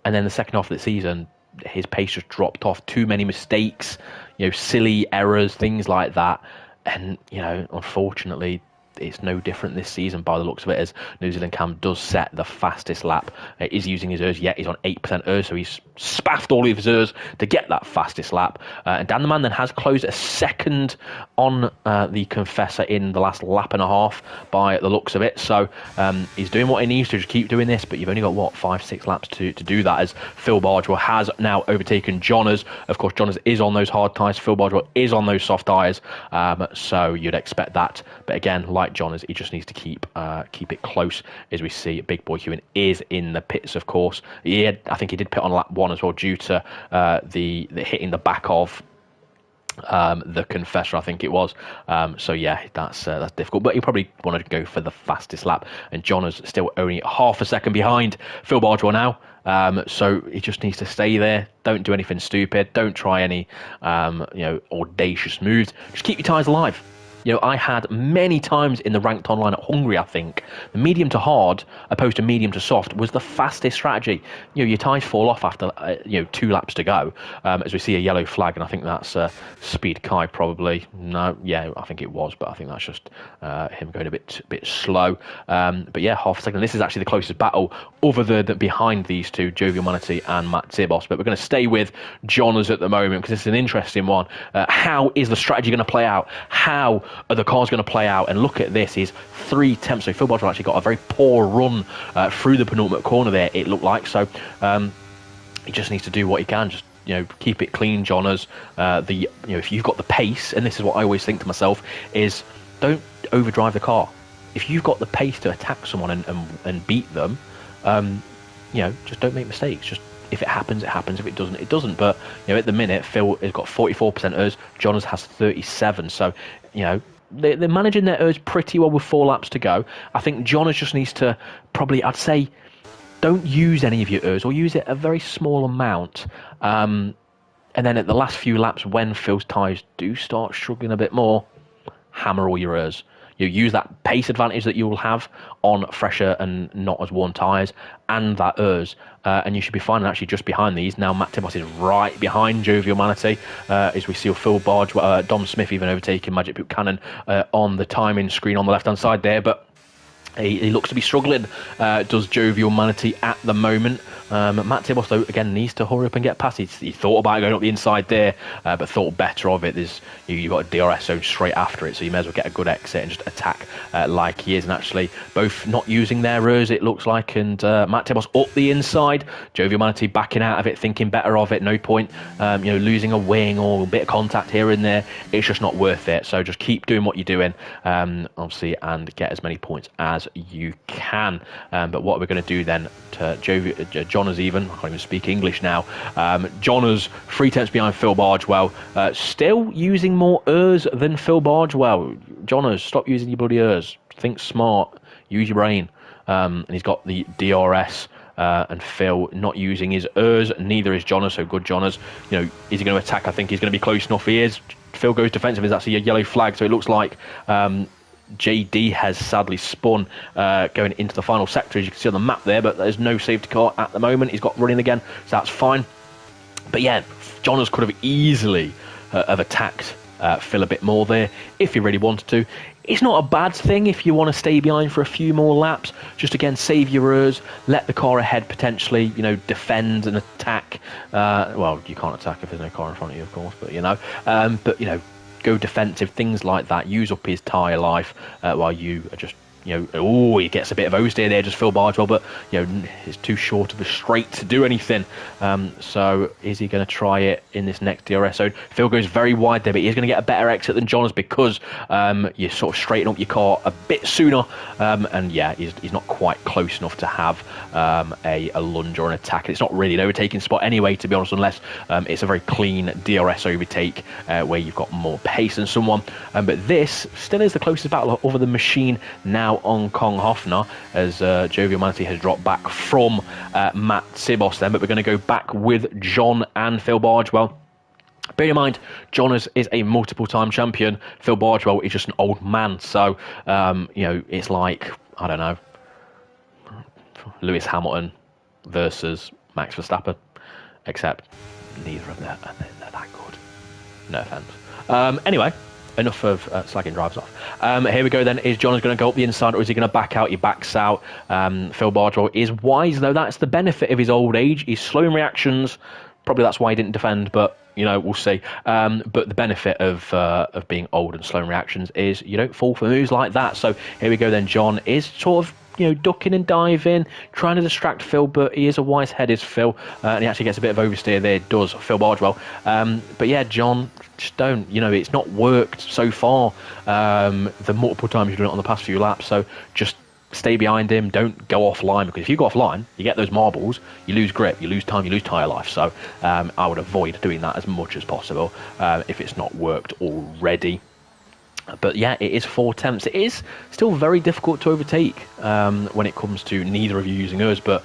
And then the second half of the season, his pace just dropped off. Too many mistakes, silly errors, things like that. And, unfortunately, it's no different this season by the looks of it, as New Zealand Cam does set the fastest lap. Is using his ERS, yet he's on 8% ERS, so he's spaffed all of his ERS to get that fastest lap. And Dan the Man then has closed a second on the Confessor in the last lap and a half by the looks of it. So he's doing what he needs to keep doing this, but you've only got, 5-6 laps to do that, as Phil Bardwell has now overtaken Johners. Of course, Johners is on those hard tyres, Phil Bardwell is on those soft tyres, so you'd expect that. But again, like Johners, he just needs to keep it close, as we see Big Boy Hewen is in the pits, of course. I think he did pit on lap 1 as well, due to the hitting the back of the Confessor, I think it was. So yeah, that's difficult, but he probably wanted to go for the fastest lap, and Johners still only half a second behind Phil Bardwell now. So he just needs to stay there. Don't do anything stupid. Don't try any audacious moves. Just keep your tyres alive. I had many times in the ranked online at Hungary, I think, the medium to hard opposed to medium to soft was the fastest strategy. Your tyres fall off after 2 laps to go, as we see a yellow flag, and I think that's Speed Kai probably. No, yeah, I think it was, but I think that's just him going a bit slow. But yeah, half a second. This is actually the closest battle other than behind these two, Jovial Manatee and Matt Tibos. But we're going to stay with Johners at the moment, because it's an interesting one. How is the strategy going to play out? How are the cars going to play out? And look at this, he's 3 tenths. So Phil Bardwell actually got a very poor run through the penultimate corner there, it looked like. So he just needs to do what he can, just keep it clean, Johners. If you've got the pace, and this is what I always think to myself, is don't overdrive the car. If you've got the pace to attack someone and beat them, just don't make mistakes. Just, if it happens, it happens. If it doesn't, it doesn't. But at the minute, Phil has got 44% ERS, Johners has 37. So they're managing their ERS pretty well with 4 laps to go. I think Johners just needs to probably, I'd say, don't use any of your ERS, or use it a very small amount. And then at the last few laps, when Phil's tyres do start struggling a bit more, hammer all your ERS. You use that pace advantage that you will have on fresher and not as worn tyres, and that ERS, and you should be fine. And actually, just behind these now, Matt Tibos is right behind Jovial Manatee, as we see Phil Bardwell, Dom Smith even overtaking Magic Buchanan on the timing screen on the left hand side there, but he looks to be struggling, does Jovial Manatee at the moment. Matt Tibos, though, again, needs to hurry up and get past. He thought about going up the inside there, but thought better of it. You've got a DRS zone straight after it, so you may as well get a good exit and just attack like he is. And actually, both not using their ERS, it looks like, and Matt Tibos up the inside. Jovial Manatee backing out of it, thinking better of it. No point, losing a wing or a bit of contact here and there. It's just not worth it. So just keep doing what you're doing, obviously, and get as many points as you can. But what we're going to do then to Johners, even I can't even speak English now. Johners 3 tenths behind Phil Bardwell, still using more ERS than Phil Bardwell. Johners, stop using your bloody ERS. Think smart. Use your brain. And he's got the DRS. And Phil not using his ERS. Neither is Johners. So good Johners. Is he going to attack? I think he's going to be close enough. He is. Phil goes defensive. There's actually a yellow flag. So it looks like JD has sadly spun going into the final sector, as you can see on the map there, but there's no safety car at the moment. He's got running again, so that's fine. But yeah, Johners could have easily have attacked Phil a bit more there if he really wanted to. It's not a bad thing if you want to stay behind for a few more laps. Just again, save your errs, let the car ahead potentially, defend and attack. Well, you can't attack if there's no car in front of you, of course, but go defensive, things like that. Use up his tyre life while you are just, he gets a bit of oversteer there, just Phil Bardwell, but, it's too short of a straight to do anything. So is he going to try it in this next DRS zone? Phil goes very wide there, but he's going to get a better exit than John's because you sort of straighten up your car a bit sooner. And yeah, he's not quite close enough to have a lunge or an attack. It's not really an overtaking spot anyway, to be honest, unless it's a very clean DRS overtake where you've got more pace than someone. But this still is the closest battle over the machine now on Kong Hofner, as Jovial Manatee has dropped back from Matt Sibos then, but we're going to go back with John and Phil Bardwell. Bear in mind, John is a multiple-time champion. Phil Bardwell is just an old man, so it's like, I don't know, Lewis Hamilton versus Max Verstappen, except neither of them they're that good. No offense. Anyway, enough of slagging drivers off. Here we go then. Is John going to go up the inside, or is he going to back out? He backs out. Phil Bardwell is wise, though. That's the benefit of his old age. He's slow in reactions. Probably that's why he didn't defend, but we'll see. But the benefit of being old and slow in reactions is you don't fall for moves like that. So here we go then. John is sort of ducking and diving, trying to distract Phil, but he is a wise head, is Phil, and he actually gets a bit of oversteer there, does Phil Bardwell. But yeah, John, just don't, it's not worked so far, the multiple times you've done it on the past few laps, so just stay behind him, don't go offline, because if you go offline, you get those marbles, you lose grip, you lose time, you lose tyre life, so I would avoid doing that as much as possible if it's not worked already. But yeah, it is 4 attempts. It is still very difficult to overtake when it comes to neither of you using yours. But,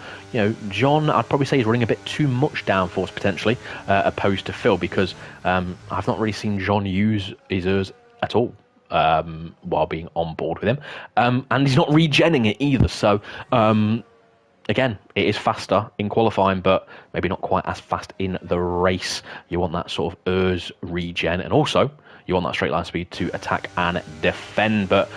John, I'd probably say he's running a bit too much downforce potentially, opposed to Phil, because I've not really seen John use his yours at all while being on board with him. And he's not regenning it either. So, again, it is faster in qualifying, but maybe not quite as fast in the race. You want that sort of ERS regen, and also you want that straight line speed to attack and defend. But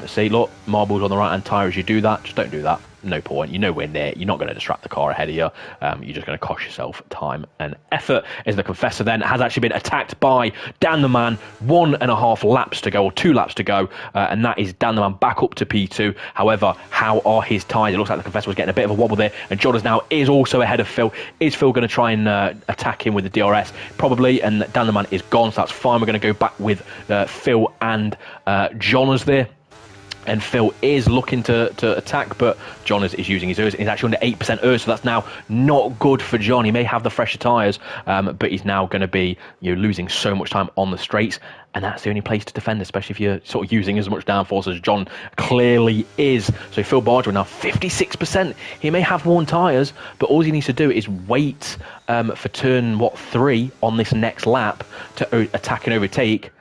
say, look, marbles on the right hand tyre as you do that. Just don't do that. No point. You're nowhere near. You're not going to distract the car ahead of you. You're just going to cost yourself time and effort. As the Confessor then has actually been attacked by Dan the Man. 1.5 laps to go, or 2 laps to go, and that is Dan the Man back up to P2. However, how are his tyres? It looks like the Confessor was getting a bit of a wobble there, and Jonas now is also ahead of Phil. Is Phil going to try and attack him with the DRS? Probably, and Dan the Man is gone, so that's fine. We're going to go back with Phil and Jonas there. And Phil is looking to attack, but John is using his ERS. He's actually under 8% ERS, so that's now not good for John. He may have the fresher tyres, but he's now going to be losing so much time on the straights, and that's the only place to defend, especially if you're sort of using as much downforce as John clearly is. So Phil Bardwell now 56%. He may have worn tyres, but all he needs to do is wait for turn 3 on this next lap to attack and overtake,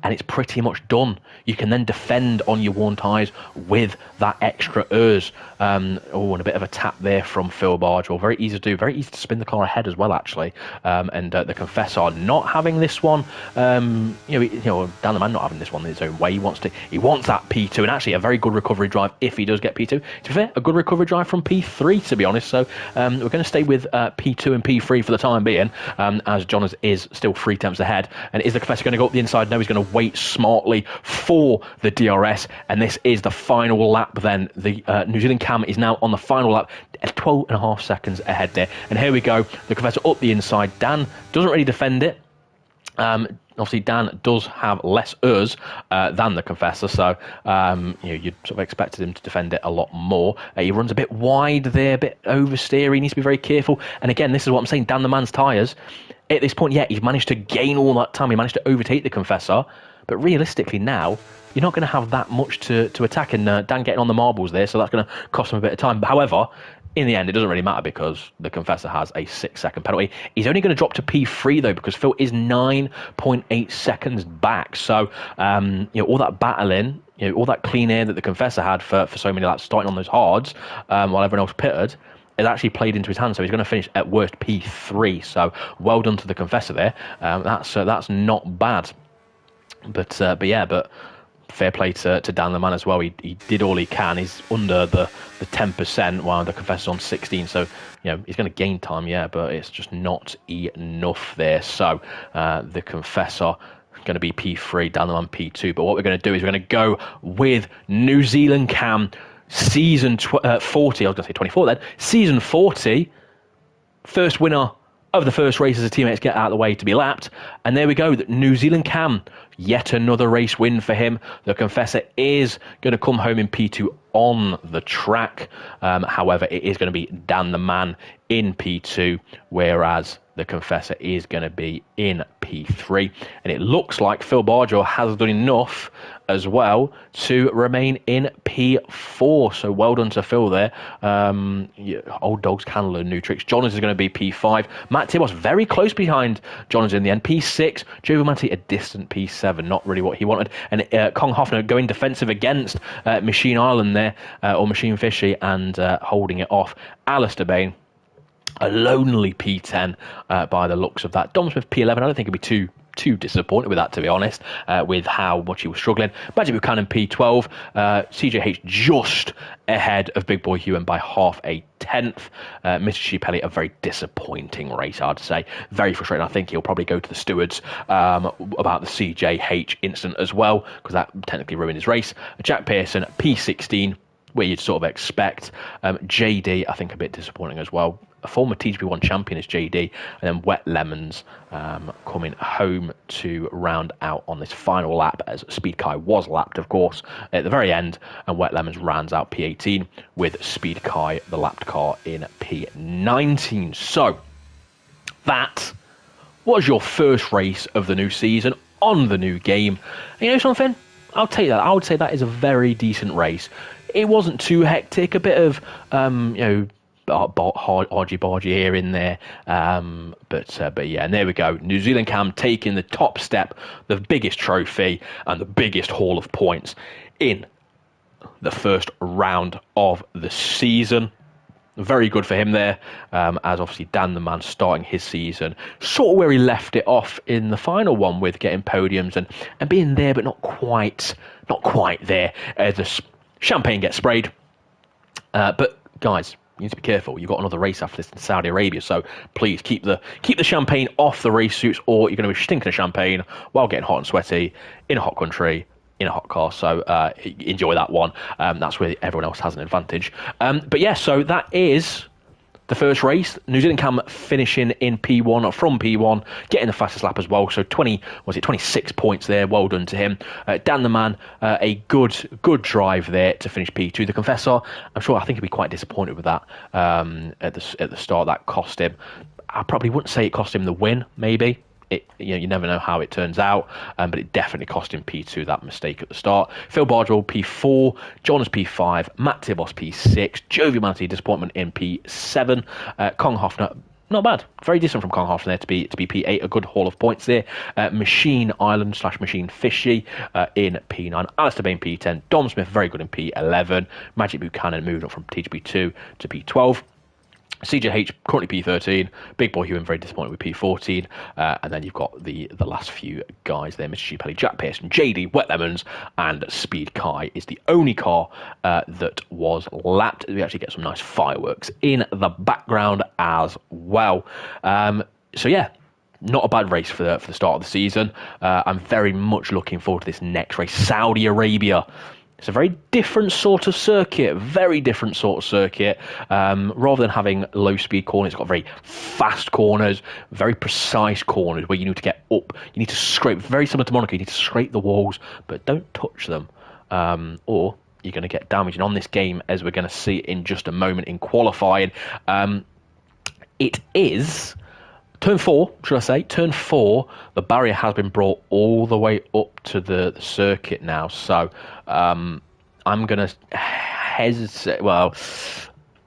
and it's pretty much done. You can then defend on your worn tyres with that extra ERS. And a bit of a tap there from Phil Bardwell. Very easy to do. Very easy to spin the car ahead as well, actually. And the Confessor not having this one. Dan the Man not having this one in his own way. He wants that P2, and actually a very good recovery drive if he does get P2. To be fair, a good recovery drive from P3, to be honest. So we're going to stay with P2 and P3 for the time being, as John is still 3 attempts ahead. And is the Confessor going to go up the inside? No, he's going to wait smartly for the DRS, and this is the final lap then. The New Zealand cam is now on the final lap, 12.5 seconds ahead there. And here we go, the Confessor up the inside. Dan doesn't really defend it. Obviously, Dan does have less ERS than the Confessor, so you'd sort of expected him to defend it a lot more. He runs a bit wide there, a bit oversteer. He needs to be very careful. And again, this is what I'm saying, Dan the Man's tyres, at this point, yeah, he's managed to gain all that time. He managed to overtake the Confessor. But realistically now, you're not going to have that much to attack, and Dan getting on the marbles there, so that's going to cost him a bit of time. But however, in the end, it doesn't really matter because the Confessor has a 6-second penalty. He's only going to drop to P3, though, because Phil is 9.8 seconds back. So, all that battling, all that clean air that the Confessor had for so many laps, starting on those hards, while everyone else pitted, it actually played into his hands, so he's going to finish at worst P3. So, well done to the Confessor there. That's not bad. But yeah, but fair play to Dan the Man as well. He did all he can. He's under the 10%, while the Confessor's on 16. So, he's going to gain time, yeah, but it's just not enough there. So the Confessor going to be P3, Dan the Man P2. But what we're going to do is we're going to go with New Zealand Cam season 40. I was going to say 24 then. Season 40. First winner of the first race as a teammates get out of the way to be lapped. And there we go. New Zealand Cam, yet another race win for him. The Confessor is going to come home in P2 on the track. However, it is going to be Dan the Man in P2, whereas the Confessor is going to be in P3. And it looks like Phil Bardwell has done enough as well to remain in P4. So well done to Phil there. Old dogs can learn new tricks. Jonas is going to be P5. Matt Tibos very close behind Jonas in the end. P6. Joe Manti a distant P7. Not really what he wanted. And Kong Hoffner going defensive against Machine Island there, or Machine Fishy, and holding it off. Alistair Bain, a lonely P10 by the looks of that. Dom Smith P11. I don't think he'll be too disappointed with that, to be honest, with how much he was struggling. Magic Buchanan P12. CJH just ahead of Big Boy Hewan by half a tenth. Mr. Shipelli, a very disappointing race, I'd say. Very frustrating. I think he'll probably go to the stewards about the CJH incident as well, because that technically ruined his race. Jack Pearson P16, where you'd sort of expect. JD, I think a bit disappointing as well. A former TGP1 champion is JD, and then Wet Lemons coming home to round out on this final lap, as Speed Kai was lapped, of course, at the very end, and Wet Lemons rounds out P18 with Speed Kai, the lapped car, in P19. So, that was your first race of the new season on the new game. And you know something? I'll take that. I would say that is a very decent race. It wasn't too hectic, a bit of, argy-bargy here in there, but yeah, and there we go. New Zealand Cam taking the top step, the biggest trophy and the biggest haul of points in the first round of the season. Very good for him there, as obviously Dan the Man starting his season sort of where he left it off in the final one, with getting podiums and being there but not quite there. The champagne gets sprayed, but guys, you need to be careful. You've got another race after this in Saudi Arabia, so please keep the champagne off the race suits, or you're going to be stinking of champagne while getting hot and sweaty in a hot country, in a hot car. So enjoy that one. That's where everyone else has an advantage. But yeah, so that is the first race. New Zealand Cam finishing in P1 from P1, getting the fastest lap as well. So 26 points there. Well done to him. Dan the Man, a good drive there to finish P2. The Confessor, I think he'd be quite disappointed with that at the start. That cost him. I probably wouldn't say it cost him the win, maybe. You never know how it turns out, but it definitely cost him P2, that mistake at the start. Phil Bardwell P4, Jonas P5, Matt Tibos P6, Joe Humanity disappointment in P7, Kong Hoffner, not bad, very decent from Kong Hoffner there to be P8, a good haul of points there. Machine Island / Machine Fishy in P9, Alistair Bain P10, Dom Smith very good in P11, Magic Buchanan moving up from TGP2 to P12. CJH currently P13, Big Boy Hewan very disappointed with P14, and then you've got the last few guys there, Mr. Shipelli, Jack Pearson, JD, Wet Lemons, and Speed Kai is the only car that was lapped. We actually get some nice fireworks in the background as well. So yeah, not a bad race for the start of the season. I'm very much looking forward to this next race, Saudi Arabia. It's a very different sort of circuit, rather than having low-speed corners, it's got very fast corners, very precise corners where you need to get up. You need to scrape, very similar to Monaco, you need to scrape the walls, but don't touch them, or you're going to get damage. And on this game, as we're going to see in just a moment in qualifying, it is Turn 4, the barrier has been brought all the way up to the circuit now. So I'm going to hesitate. Well,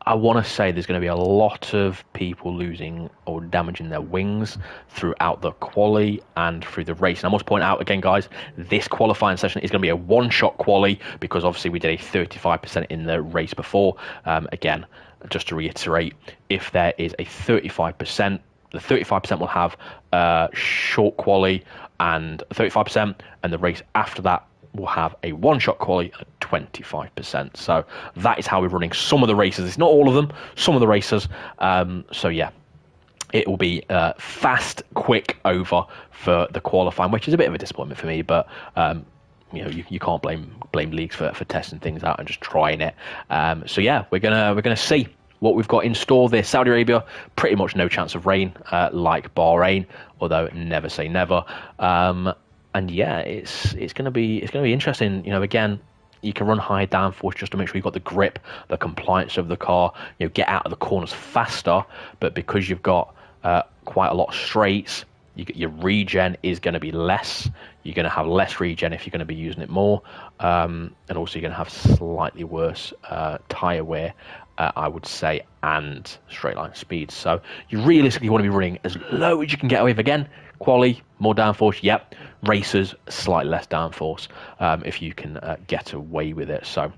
I want to say there's going to be a lot of people losing or damaging their wings throughout the quali and through the race. And I must point out again, guys, this qualifying session is going to be a one-shot quali, because obviously we did a 35% in the race before. Again, just to reiterate, if there is a 35% the 35% will have short quali and 35%, and the race after that will have a one-shot quali at 25%. So that is how we're running some of the races. It's not all of them, some of the races. So yeah, it will be fast, quick over for the qualifying, which is a bit of a disappointment for me, but you know, you can't blame leagues for testing things out and just trying it. So yeah, we're gonna see what we've got in store there. Saudi Arabia, pretty much no chance of rain, like Bahrain, although never say never. And yeah, it's gonna be interesting. You know, again, you can run high downforce just to make sure you've got the grip, the compliance of the car. You know, get out of the corners faster, but because you've got quite a lot of straights, your regen is going to be less. You're going to have less regen if you're going to be using it more, and also you're going to have slightly worse tyre wear, I would say, and straight line speed. So you realistically want to be running as low as you can get away with. Again, quali, more downforce, yep. Racers, slightly less downforce if you can get away with it. So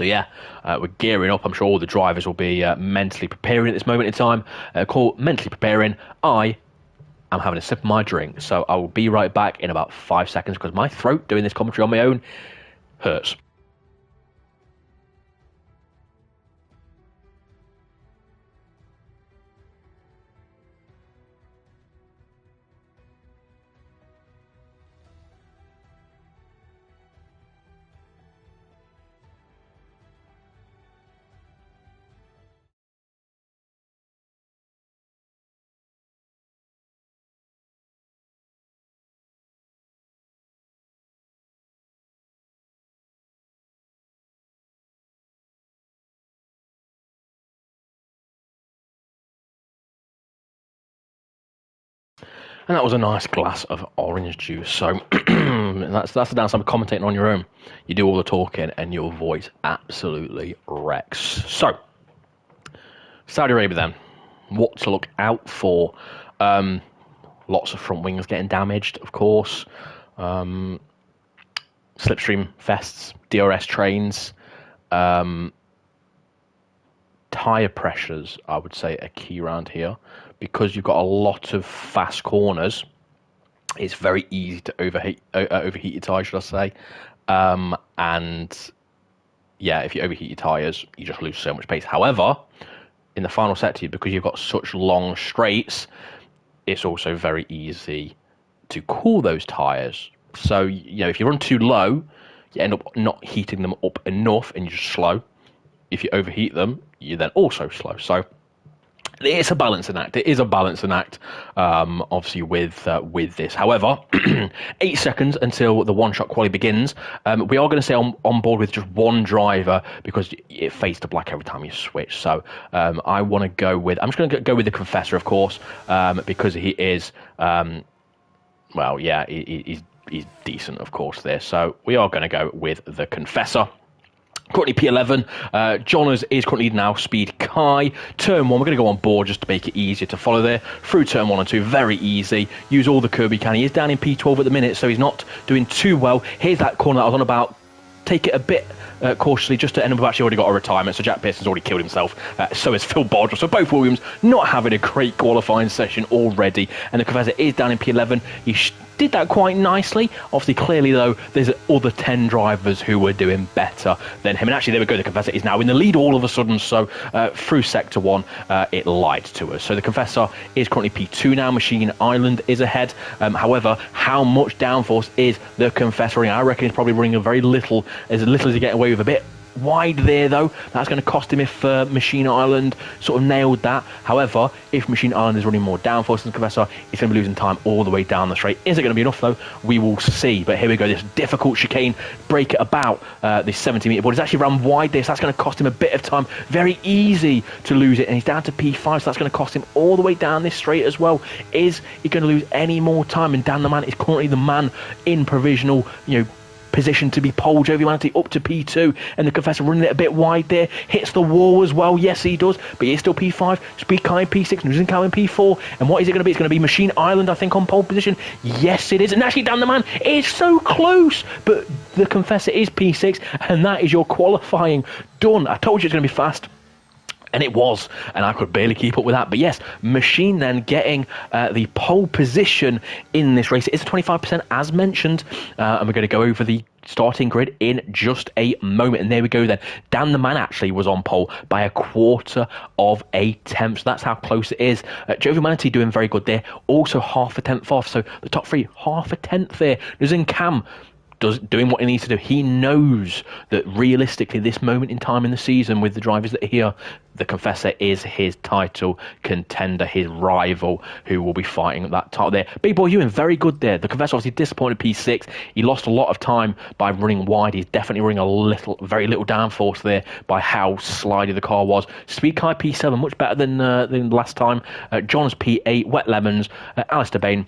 yeah, we're gearing up. I'm sure all the drivers will be mentally preparing at this moment in time. Mentally preparing. I'm having a sip of my drink, so I will be right back in about 5 seconds because my throat doing this commentary on my own hurts. And that was a nice glass of orange juice. So that's the downside of commentating on your own. You do all the talking and your voice absolutely wrecks. So, Saudi Arabia then. What to look out for? Lots of front wings getting damaged, of course. Slipstream vests, DRS trains. Tyre pressures, I would say, are key around here. Because you've got a lot of fast corners, it's very easy to overheat your tyres, should I say. And yeah, if you overheat your tyres, you just lose so much pace. However, in the final sector, because you've got such long straights, it's also very easy to cool those tyres. So, you know, if you run too low, you end up not heating them up enough and you're just slow. If you overheat them, you're then also slow. So it's a balancing act. It is a balancing act, obviously, with this. However, 8 seconds until the one-shot quali begins. We are going to stay on board with just one driver because it fades to black every time you switch. So I want to go with... I'm just going to go with the Confessor, of course, because he is... well, yeah, he's decent, of course, there. So we are going to go with the Confessor. Currently P11, Johners is currently now speed Kai. Turn 1, we're going to go on board just to make it easier to follow there. Through turn 1 and 2, very easy. Use all the curb you can. He is down in P12 at the minute, so he's not doing too well. Here's that corner that I was on about. Take it a bit cautiously, just to end up. We've actually already got a retirement, so Jack Pearson's already killed himself. So is Phil Bodger. So both Williams not having a great qualifying session already. And the Confessor is down in P11. He did that quite nicely. Obviously, clearly, though, there's other 10 drivers who were doing better than him. And actually, there we go. The Confessor is now in the lead all of a sudden. So through Sector 1, it lied to us. So the Confessor is currently P2 now. Machine Island is ahead. However, how much downforce is the Confessor running? I reckon he's probably running a very little as he get away with. A bit wide there, though. That's going to cost him if Machine Island sort of nailed that. However, if Machine Island is running more downforce than the Confessor, he's going to be losing time all the way down the straight. Is it going to be enough, though? We will see. But here we go. This difficult chicane break at about this 70-metre board. He's actually run wide there, so that's going to cost him a bit of time. Very easy to lose it. And he's down to P5, so that's going to cost him all the way down this straight as well. Is he going to lose any more time? And Dan the Man is currently the man in provisional, position to be pole Joviality up to P2, and the Confessor running it a bit wide there, hits the wall as well. Yes, he does, but he is still P5. Speed Kai P6, losing Cow in P4. And what is it going to be? It's going to be Machine Island, I think, on pole position. Yes, it is. And actually, Dan the Man is so close, but the Confessor is P6, and that is your qualifying done. I told you it's going to be fast. And it was, and I could barely keep up with that. But yes, Machine then getting the pole position in this race. It is a 25% as mentioned, and we're going to go over the starting grid in just a moment. And there we go then. Dan the Man actually was on pole by a quarter of a tenth. So that's how close it is. Jovial Manatee doing very good there. Also half a tenth off. So the top three, half a tenth there. Nuzin Cam doing what he needs to do. He knows that realistically, this moment in time in the season with the drivers that are here, the Confessor is his title contender, his rival who will be fighting at that title there. Big Boy Ewan, very good there. The Confessor obviously disappointed P6. He lost a lot of time by running wide. He's definitely running very little downforce there by how slidey the car was. Speed Kai P7, much better than last time. John's P8, Wet Lemons, Alistair Bain,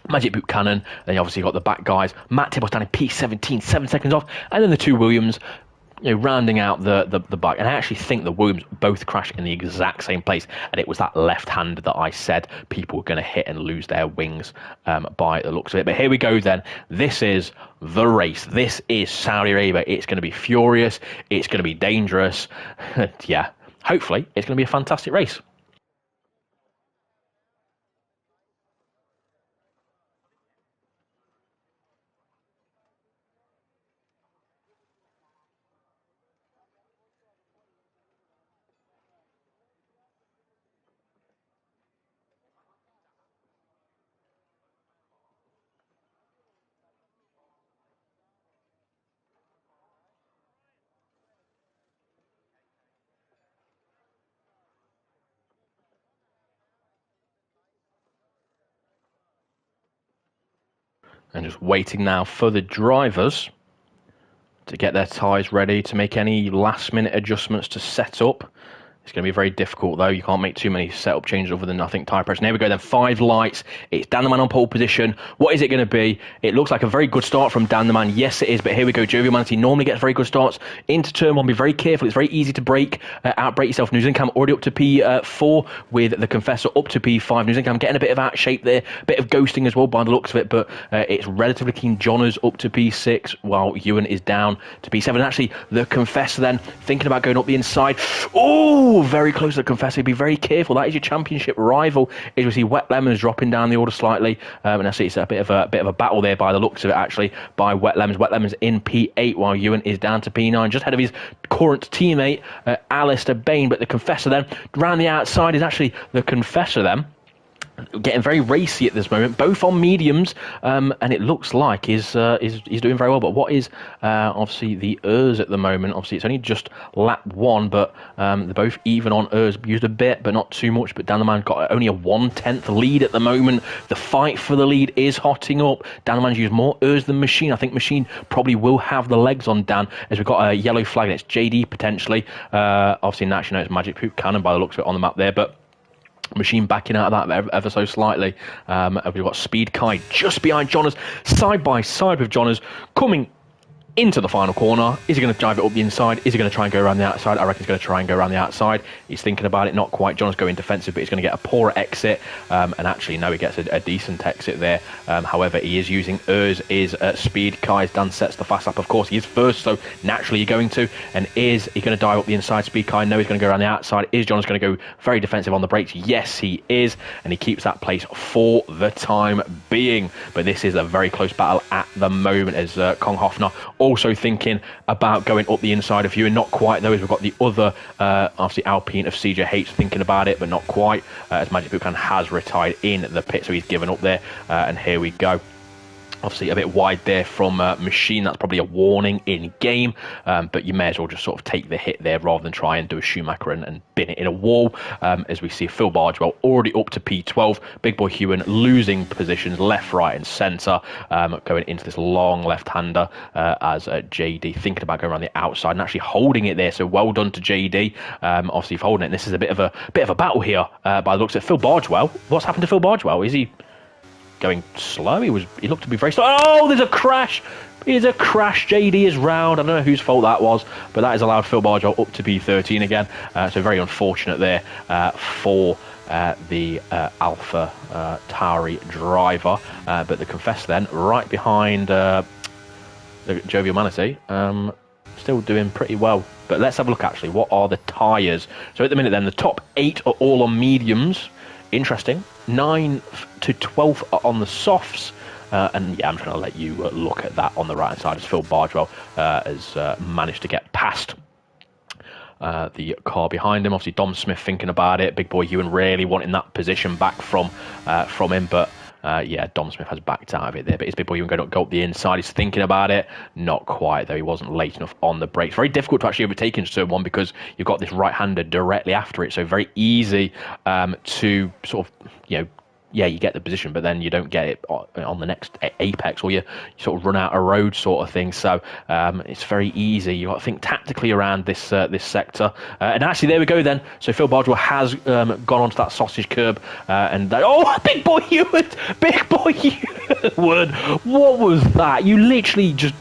Magic Boot Cannon. Then you obviously got the back guys. Matt Tibbles down in P17, 7 seconds off. And then the two Williams, rounding out the bike. And I actually think the Williams both crashed in the exact same place. And it was that left-hander that I said people were going to hit and lose their wings by the looks of it. But here we go then. This is the race. This is Saudi Arabia. It's going to be furious. It's going to be dangerous. Yeah, hopefully it's going to be a fantastic race. And just waiting now for the drivers to get their tyres ready to make any last-minute adjustments to set up. It's going to be very difficult, though. You can't make too many setup changes other than, I think, tyre pressure. And here we go, then. 5 lights. It's Dan the Man on pole position. What is it going to be? It looks like a very good start from Dan the Man. Yes, it is. But here we go. Jovial Manatee normally gets very good starts into turn 1. Be very careful. It's very easy to outbrake yourself. Nuzincam already up to P4 with the Confessor up to P5. Nuzincam getting a bit of out shape there. A bit of ghosting as well by the looks of it. But it's relatively clean. Johnner's up to P6 while Ewan is down to P7. And actually, the Confessor then thinking about going up the inside. Oh! Very close to the Confessor. Be very careful. That is your championship rival. As we see, Wet Lemons dropping down the order slightly, and I see it's a bit of a battle there by the looks of it. Actually, by Wet Lemons. Wet Lemons in P8 while Ewan is down to P9, just ahead of his current teammate Alistair Bain. But the Confessor then round the outside is actually the Confessor then. Getting very racy at this moment, both on mediums, and it looks like he's doing very well. But what is obviously the ERS at the moment? Obviously, it's only just lap 1, but they're both even on ERS. Used a bit, but not too much. But Dan the Man got only a 1/10 lead at the moment. The fight for the lead is hotting up. Dan the Man's used more ERS than Machine. I think Machine probably will have the legs on Dan, as we've got a yellow flag and it's JD potentially. Obviously, naturally, it's Magic Poop Cannon by the looks of it on the map there, but Machine backing out of that ever so slightly. We've got Speed Kai just behind Johners, side by side with Johners, coming into the final corner. Is he going to drive it up the inside? Is he going to try and go around the outside? I reckon he's going to try and go around the outside. He's thinking about it, not quite. John's going defensive, but he's going to get a poorer exit. And actually, no, he gets a decent exit there. However, he is using ERS, is Speed Kai's Dan sets the fast lap. Of course, he is first, so naturally you're going to. And is he going to dive up the inside? Speed Kai, no, he's going to go around the outside. Is John's going to go very defensive on the brakes? Yes, he is. And he keeps that place for the time being. But this is a very close battle at the moment, as Kong Hoffner also thinking about going up the inside of you, and not quite though, as we've got the other obviously Alpine of CJH thinking about it, but not quite, as Magic Buchan has retired in the pit, so he's given up there. And here we go. Obviously a bit wide there from Machine. That's probably a warning in game, but you may as well just sort of take the hit there rather than try and do a Schumacher and bin it in a wall. As we see Phil Bargewell already up to P12. Big Boy Hewan losing positions left, right and centre, going into this long left-hander as JD thinking about going around the outside and actually holding it there. So well done to JD. Obviously for holding it. And this is a bit of a battle here by the looks of Phil Bargewell. What's happened to Phil Bargewell? Is he going slow? He looked to be very slow. Oh, there's a crash. There's a crash. JD is round. I don't know whose fault that was, but that has allowed Phil Bargewell up to P13 again. So very unfortunate there for the Alpha Tauri driver. But the Confessor then right behind the Jovial Manatee, still doing pretty well But let's have a look, actually. What are the tyres? So at the minute, then, the top 8 are all on mediums. Interesting. 9 to 12 are on the softs. And yeah, I'm just going to let you look at that on the right-hand side as Phil Bardwell has managed to get past the car behind him. Obviously, Dom Smith thinking about it. Big boy Ewan really wanting that position back from him, but yeah, Dom Smith has backed out of it there. But his big boy Ewan going to go up the inside. He's thinking about it. Not quite, though. He wasn't late enough on the brakes. Very difficult to actually overtake in turn 1 because you've got this right-hander directly after it. So very easy to sort of, yeah, you get the position, but then you don't get it on the next apex, or you sort of run out of road sort of thing. So it's very easy. You've got to think tactically around this sector. And actually, there we go then. So Phil Bardwell has gone onto that sausage curb. Big boy Ewan! Big boy Ewan! What was that? You literally just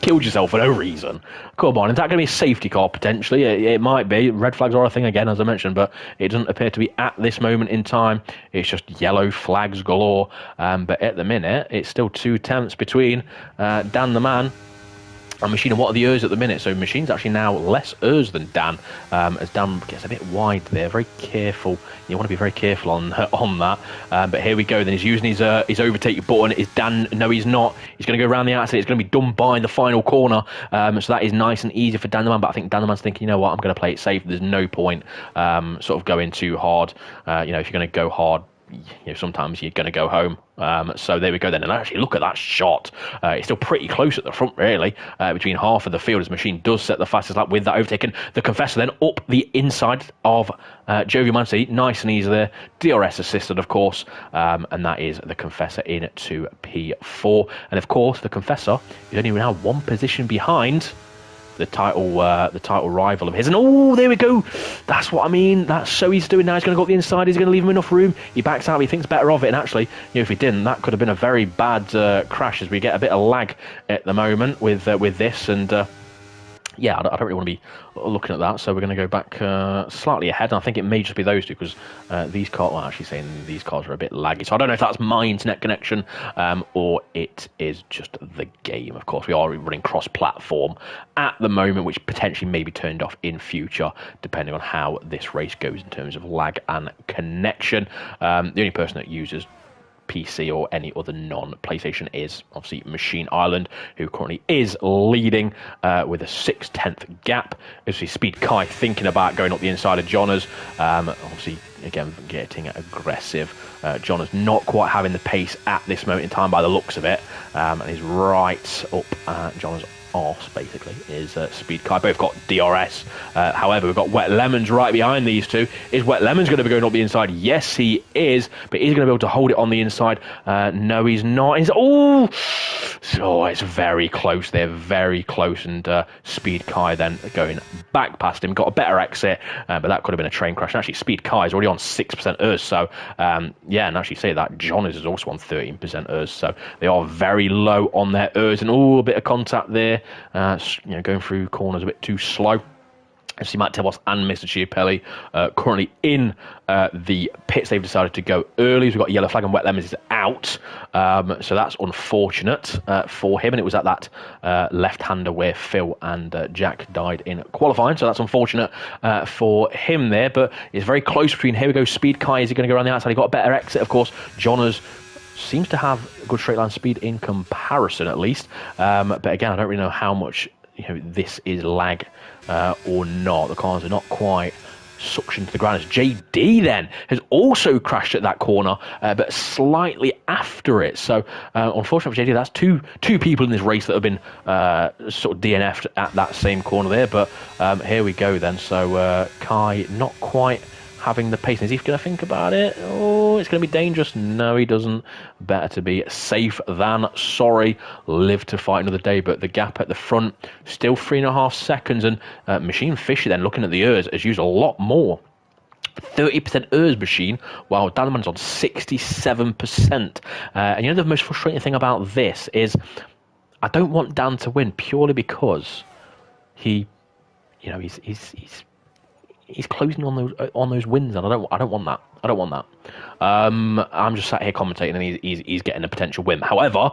killed yourself for no reason. Come on, is that going to be a safety car potentially? It might be. Red flags are a thing again, as I mentioned, but it doesn't appear to be at this moment in time. It's just yellow flags galore. But at the minute, it's still 2 tenths between Dan the Man and Machine. And what are the errs at the minute? So Machine's actually now less errs than Dan, as Dan gets a bit wide there. Very careful. You want to be very careful on that. But here we go. Then he's using his overtake button. Is Dan? No, he's not. He's going to go around the outside. It's going to be done by the final corner. So that is nice and easy for Dan the Man. But I think Dan the Man's thinking, you know what, I'm going to play it safe. There's no point sort of going too hard. If you're going to go hard, sometimes you're going to go home. So there we go then. And actually, look at that shot. It's still pretty close at the front, really, between half of the field, as Machine does set the fastest lap with that overtaken. The Confessor then up the inside of Jovi Mansi. Nice and easy there. DRS assisted, of course. And that is the Confessor in to P4. And of course, the Confessor is only now 1 position behind the title rival of his. And oh, there we go. That's what I mean. That's so he's doing now. He's going to go up the inside. He's going to leave him enough room. He backs out. He thinks better of it. And actually, if he didn't, that could have been a very bad crash, as we get a bit of lag at the moment with this. And yeah, I don't really want to be looking at that, so we're going to go back slightly ahead, and I think it may just be those two, because these cars, well, actually saying these cars are a bit laggy, so I don't know if that's my internet connection, or it is just the game. Of course, we are running cross-platform at the moment, which potentially may be turned off in future, depending on how this race goes in terms of lag and connection. The only person that uses PC or any other non-PlayStation is obviously Machine Island, who currently is leading with a 6/10 gap. Obviously, Speed Kai thinking about going up the inside of Johners. Obviously, again, getting aggressive. Johners not quite having the pace at this moment in time by the looks of it, and he's right up Johners' arse, basically, is Speed Kai. Both got DRS. However, we've got Wet Lemons right behind these two. Is Wet Lemons going to be going up the inside? Yes, he is. But he's going to be able to hold it on the inside. No, he's not. So it's very close there. Very close. And Speed Kai then going back past him. Got a better exit. But that could have been a train crash. And actually, Speed Kai is already on 6% ERS. So, yeah, and actually say that John is also on 13% ERS. So they are very low on their ERS. And a bit of contact there. Going through corners a bit too slow. See Matt Tebos and Mr. Chiapelli currently in the pits. They've decided to go early. So we've got a yellow flag and Wet Lemons is out. So that's unfortunate for him. And it was at that left-hander where Phil and Jack died in qualifying. So that's unfortunate for him there. But it's very close between, here we go, Speed Kai. Is he going to go around the outside? He got a better exit, of course. Johners seems to have good straight line speed in comparison, at least. But again, I don't really know how much this is lag or not. The cars are not quite suctioned to the ground. As JD then has also crashed at that corner, but slightly after it. So unfortunately for JD, that's two people in this race that have been sort of DNF'd at that same corner there. But here we go then. So Kai not quite having the pace. Is he going to think about it? Oh, it's going to be dangerous. No, he doesn't. Better to be safe than sorry. Live to fight another day. But the gap at the front, still 3.5 seconds. And Machine Fisher then, looking at the ERS, has used a lot more. 30% ERS Machine, while Danman's on 67%. And the most frustrating thing about this is I don't want Dan to win purely because he's closing on those wins, and I don't want that. I don't want that. I'm just sat here commentating, and he's getting a potential win. However,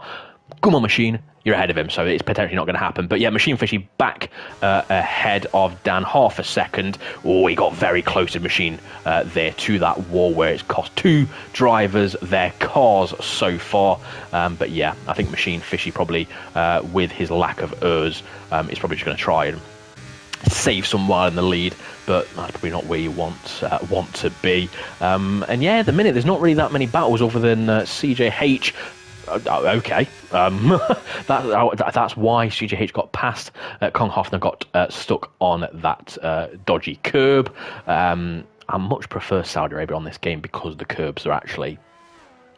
come on, Machine, you're ahead of him, so it's potentially not going to happen. But yeah, Machine Fishy back ahead of Dan half a second. Oh, he got very close to Machine there to that wall where it's cost 2 drivers their cars so far. But yeah, I think Machine Fishy probably, with his lack of ERS, is probably just going to try and save some while in the lead, but that's probably not where you want to be. And yeah, at the minute, there's not really that many battles other than CJH. Okay, that's why CJH got past. Kong Hoffner got stuck on that dodgy curb. I much prefer Saudi Arabia on this game because the curbs are actually,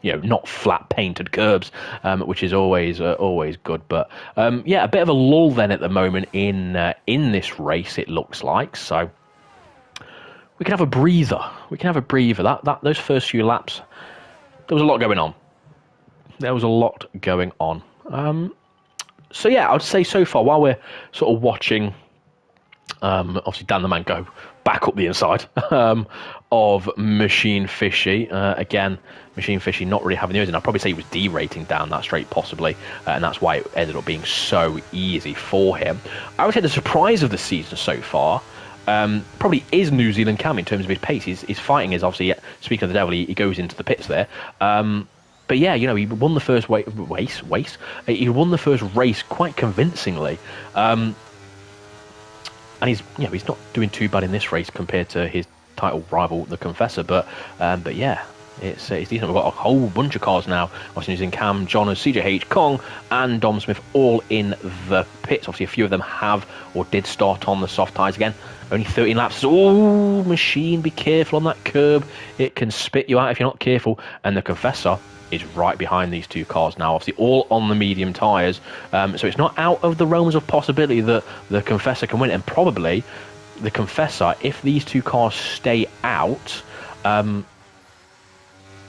not flat painted curbs, which is always good. But yeah, a bit of a lull then at the moment in this race, it looks like. So we can have a breather. That those first few laps, there was a lot going on. So yeah, I'd say so far, while we're sort of watching, obviously Dan the Man go back up the inside of Machine Fishy. Again, Machine Fishy not really having the and I'd probably say he was derating down that straight possibly, and that's why it ended up being so easy for him. I would say the surprise of the season so far probably is New Zealand Cam in terms of his pace. His fighting is obviously, speaking of the devil, he goes into the pits there. But yeah, he won the first race. He won the first race quite convincingly, and he's not doing too bad in this race compared to his title rival, the Confessor. But yeah, it's decent. We've got a whole bunch of cars now. Obviously using Cam, Jonas, CJH, Kong, and Dom Smith all in the pits. Obviously, a few of them have or did start on the soft tyres again. Only 13 laps. Oh, Machine, be careful on that curb. It can spit you out if you're not careful. And the Confessor is right behind these two cars now, obviously all on the medium tyres, so it's not out of the realms of possibility that the Confessor can win, and probably the Confessor, if these two cars stay out,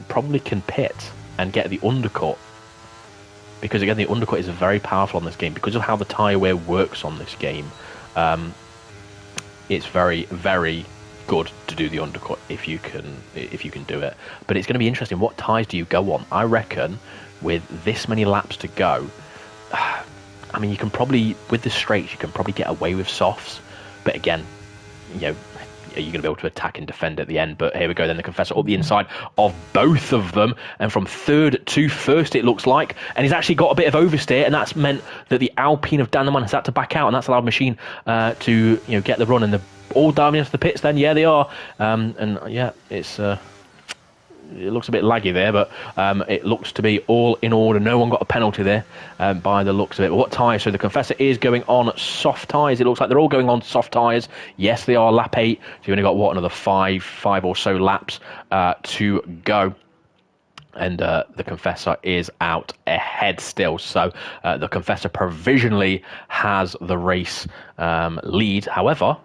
probably can pit and get the undercut, because again the undercut is very powerful on this game because of how the tyre wear works on this game. It's very, very good to do the undercut if you can do it, but it's going to be interesting. What tyres do you go on? I reckon with this many laps to go, I mean, you can probably, with the straights, you can probably get away with softs, but again, are you going to be able to attack and defend at the end? But here we go then, the Confessor up the inside of both of them, and from third to first it looks like, and he's actually got a bit of oversteer, and that's meant that the Alpine of Dan the Man has had to back out, and that's allowed Machine to get the run, and the all diving into the pits then. Yeah, they are. And yeah, it looks a bit laggy there, but it looks to be all in order. No one got a penalty there by the looks of it. But what tyres? So the Confessor is going on soft tyres. It looks like they're all going on soft tyres. Yes, they are. Lap 8. So you've only got, another five or so laps to go. And the Confessor is out ahead still. So the Confessor provisionally has the race lead. However,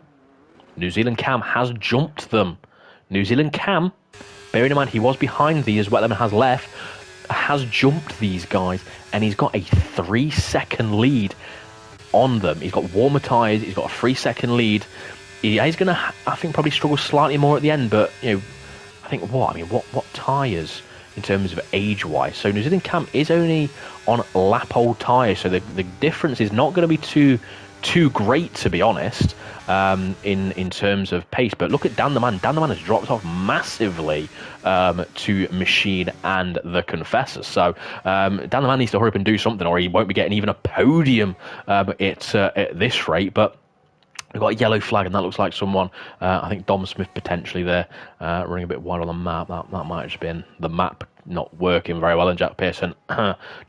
New Zealand Cam has jumped them. New Zealand Cam, bearing in mind he was behind these, Wetland has left, has jumped these guys, and he's got a 3-second lead on them. He's got warmer tyres, he's got a 3-second lead. He's going to, I think, probably struggle slightly more at the end, but, I think, what tyres in terms of age-wise? So New Zealand Cam is only on lap-old tyres, so the difference is not going to be too great, to be honest, in terms of pace. But look at Dan the Man. Dan the Man has dropped off massively to Machine and the Confessor. So Dan the Man needs to hurry up and do something, or he won't be getting even a podium at this rate. But we've got a yellow flag, and that looks like someone, I think Dom Smith potentially there, running a bit wide on the map. That might have just been the map not working very well, and Jack Pearson,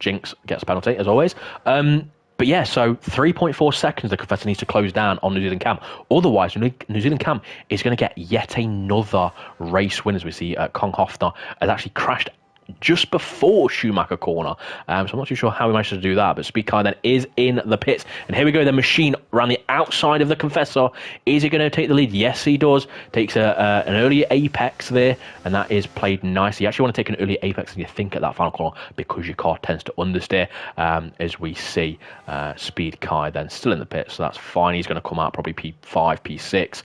Jinx, gets a penalty, as always. But yeah, so 3.4 seconds the Confessor needs to close down on New Zealand Cam. Otherwise, New Zealand Cam is going to get yet another race win, as we see Kong Hoffner has actually crashed just before Schumacher corner. So I'm not too sure how he managed to do that, but Speed Car then is in the pits. And here we go, the Machine around the outside of the Confessor. Is he going to take the lead? Yes, he does. Takes an earlier apex there, and that is played nicely. You actually want to take an earlier apex than you think at that final corner, because your car tends to understeer, as we see Speed Car then still in the pits, so that's fine. He's going to come out probably P5, P6.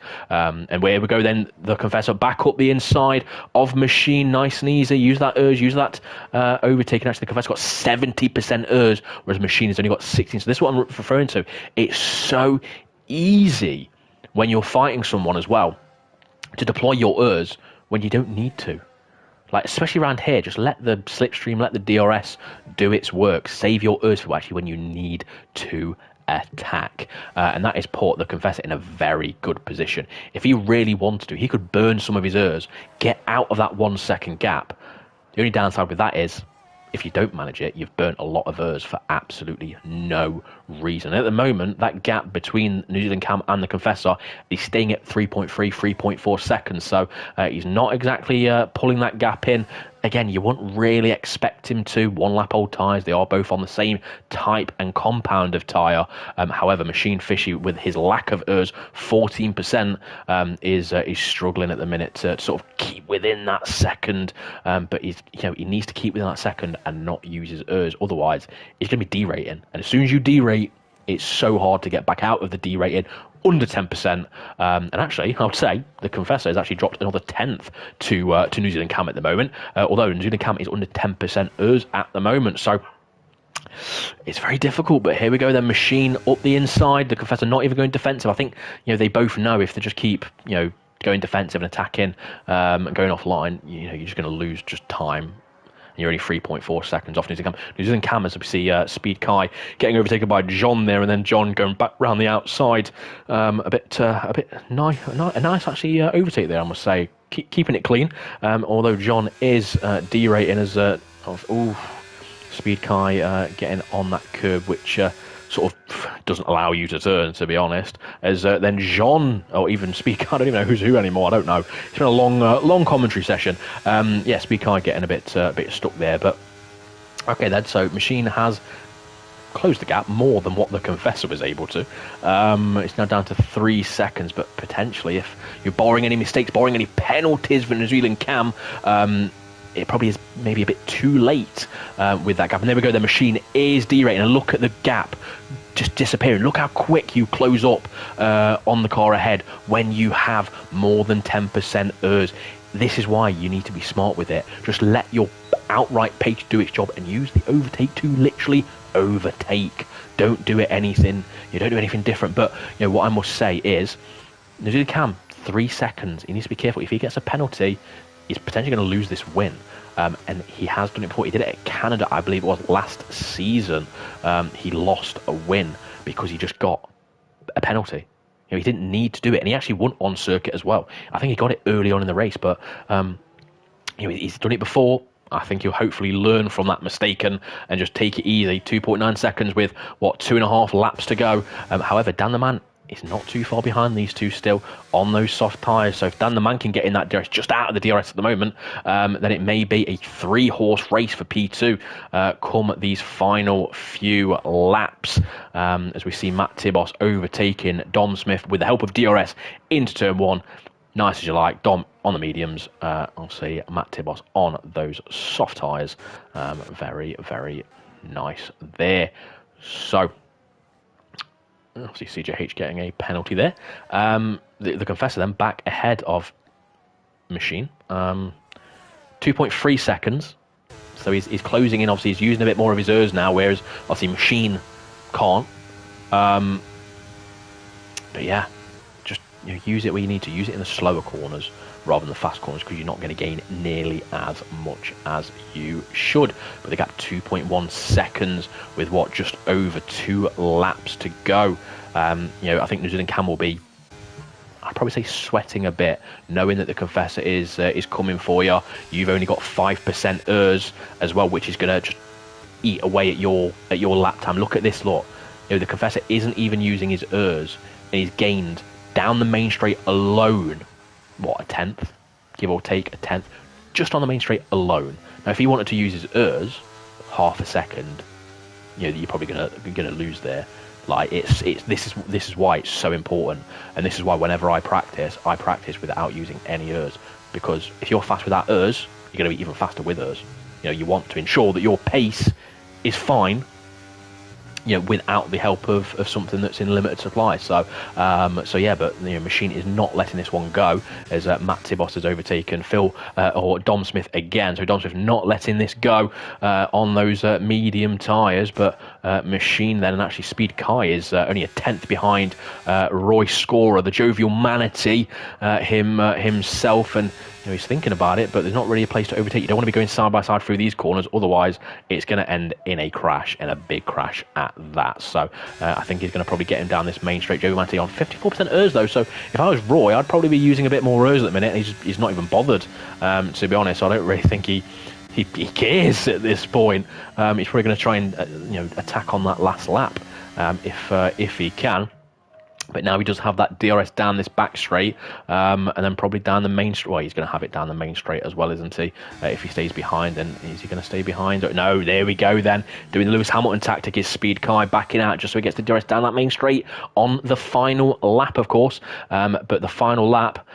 And where we go then, the Confessor back up the inside of Machine, nice and easy. Use that urge, use that overtaking. Actually, the Confessor got 70% ERS, whereas Machine has only got 16. So this is what I'm referring to. It's so easy when you're fighting someone as well to deploy your ERS when you don't need to. Like, especially around here, just let the slipstream, let the DRS do its work. Save your ERS for actually when you need to attack. And that is put the Confessor in a very good position. If he really wanted to, he could burn some of his ERS, get out of that 1 second gap. The only downside with that is, if you don't manage it, you've burnt a lot of ERS for absolutely no reason. At the moment, that gap between New Zealand Cam and the Confessor is staying at 3.3, 3.4 seconds. So he's not exactly pulling that gap in. Again, you wouldn't really expect him to. One lap old tyres, they are both on the same type and compound of tyre. However, Machine Fishy, with his lack of ERS, 14%, is struggling at the minute to sort of keep within that second. But he needs to keep within that second and not use his ERS. Otherwise, he's going to be derating. And as soon as you derate, it's so hard to get back out of the derating. Under 10%, and actually, I would say the Confessor has actually dropped another 10th to New Zealand Cam at the moment. Although New Zealand Cam is under 10% ERS at the moment, so it's very difficult. But here we go. Then Machine up the inside. The Confessor not even going defensive. I think they both know if they just keep going defensive and attacking and going offline, you're just going to lose just time. You're only 3.4 seconds off New Zealand Cam. New Zealand Cam, as we see Speed Kai getting overtaken by John there, and then John going back round the outside. A bit nice, a nice actually overtake there, I must say. Keeping it clean. Although John is derating as Speed Kai getting on that curb, which sort of doesn't allow you to turn, to be honest. As then Jean, or even Speed Kai, I don't even know who's who anymore. I don't know. It's been a long commentary session. Speed Kai getting a bit stuck there, but okay then. So Machine has closed the gap more than what the Confessor was able to. It's now down to 3 seconds, but potentially, if you're barring any mistakes, barring any penalties for New Zealand Cam, it probably is maybe a bit too late with that gap. And there we go, the Machine is derating, and look at the gap just disappearing. Look how quick you close up on the car ahead when you have more than 10% ERS. This is why you need to be smart with it. Just let your outright pace do its job and use the overtake to literally overtake. Don't do it anything. You don't do anything different. But what I must say is, New Zealand Cam, 3 seconds. He needs to be careful. If he gets a penalty, he's potentially going to lose this win. And he has done it before. He did it at Canada, I believe it was last season. He lost a win because he just got a penalty. He didn't need to do it, and he actually won on circuit as well. I think he got it early on in the race, but he's done it before. I think he'll hopefully learn from that mistake and just take it easy. 2.9 seconds with 2.5 laps to go. However, Dan the Man is not too far behind these two still on those soft tyres. So if Dan the Man can get in that DRS, just out of the DRS at the moment, then it may be a 3-horse race for P2 come these final few laps. As we see Matt Tibos overtaking Dom Smith with the help of DRS into turn 1. Nice as you like. Dom on the mediums. I'll see Matt Tibos on those soft tyres. Very, very nice there. So obviously CJH getting a penalty there. The Confessor then back ahead of Machine. 2.3 seconds. So he's closing in. Obviously he's using a bit more of his ERS now, whereas obviously Machine can't. But yeah, just use it where you need to. Use it in the slower corners rather than the fast corners, because you're not going to gain nearly as much as you should. But they got 2.1 seconds with just over 2 laps to go. I think New Zealand Cam will be, I'd probably say, sweating a bit, knowing that the Confessor is coming for you. You've only got 5% ERS as well, which is going to just eat away at your lap time. Look at this, look. The Confessor isn't even using his ERS, and he's gained down the main straight alone, a 10th, give or take a 10th, just on the main straight alone. Now, if he wanted to use his ERS, half a second, you're probably gonna lose there. Like this is why it's so important, and this is why whenever I practice without using any ERS, because if you're fast without ERS, you're gonna be even faster with ERS. You want to ensure that your pace is fine without the help of something that's in limited supply. So yeah, but Machine is not letting this one go as Matt Tibos has overtaken or Dom Smith again. So Dom Smith not letting this go on those medium tyres, but Machine then, and actually Speed Kai is only a tenth behind Roy Scorer, the jovial manatee himself, and he's thinking about it, but there's not really a place to overtake. You don't want to be going side by side through these corners, otherwise it's going to end in a crash, in a big crash at that. So I think he's going to probably get him down this main straight. Joe Manti on 54% ERS though, so if I was Roy, I'd probably be using a bit more ERS at the minute, and he's not even bothered, to be honest. I don't really think he cares at this point. He's probably going to try and attack on that last lap if he can. But now he does have that DRS down this back straight, and then probably down the main straight. Well, he's going to have it down the main straight as well, isn't he? If he stays behind, then is he going to stay behind? No, there we go then. Doing the Lewis Hamilton tactic is Speed Kai backing out just so he gets the DRS down that main straight on the final lap, of course. But the final lap...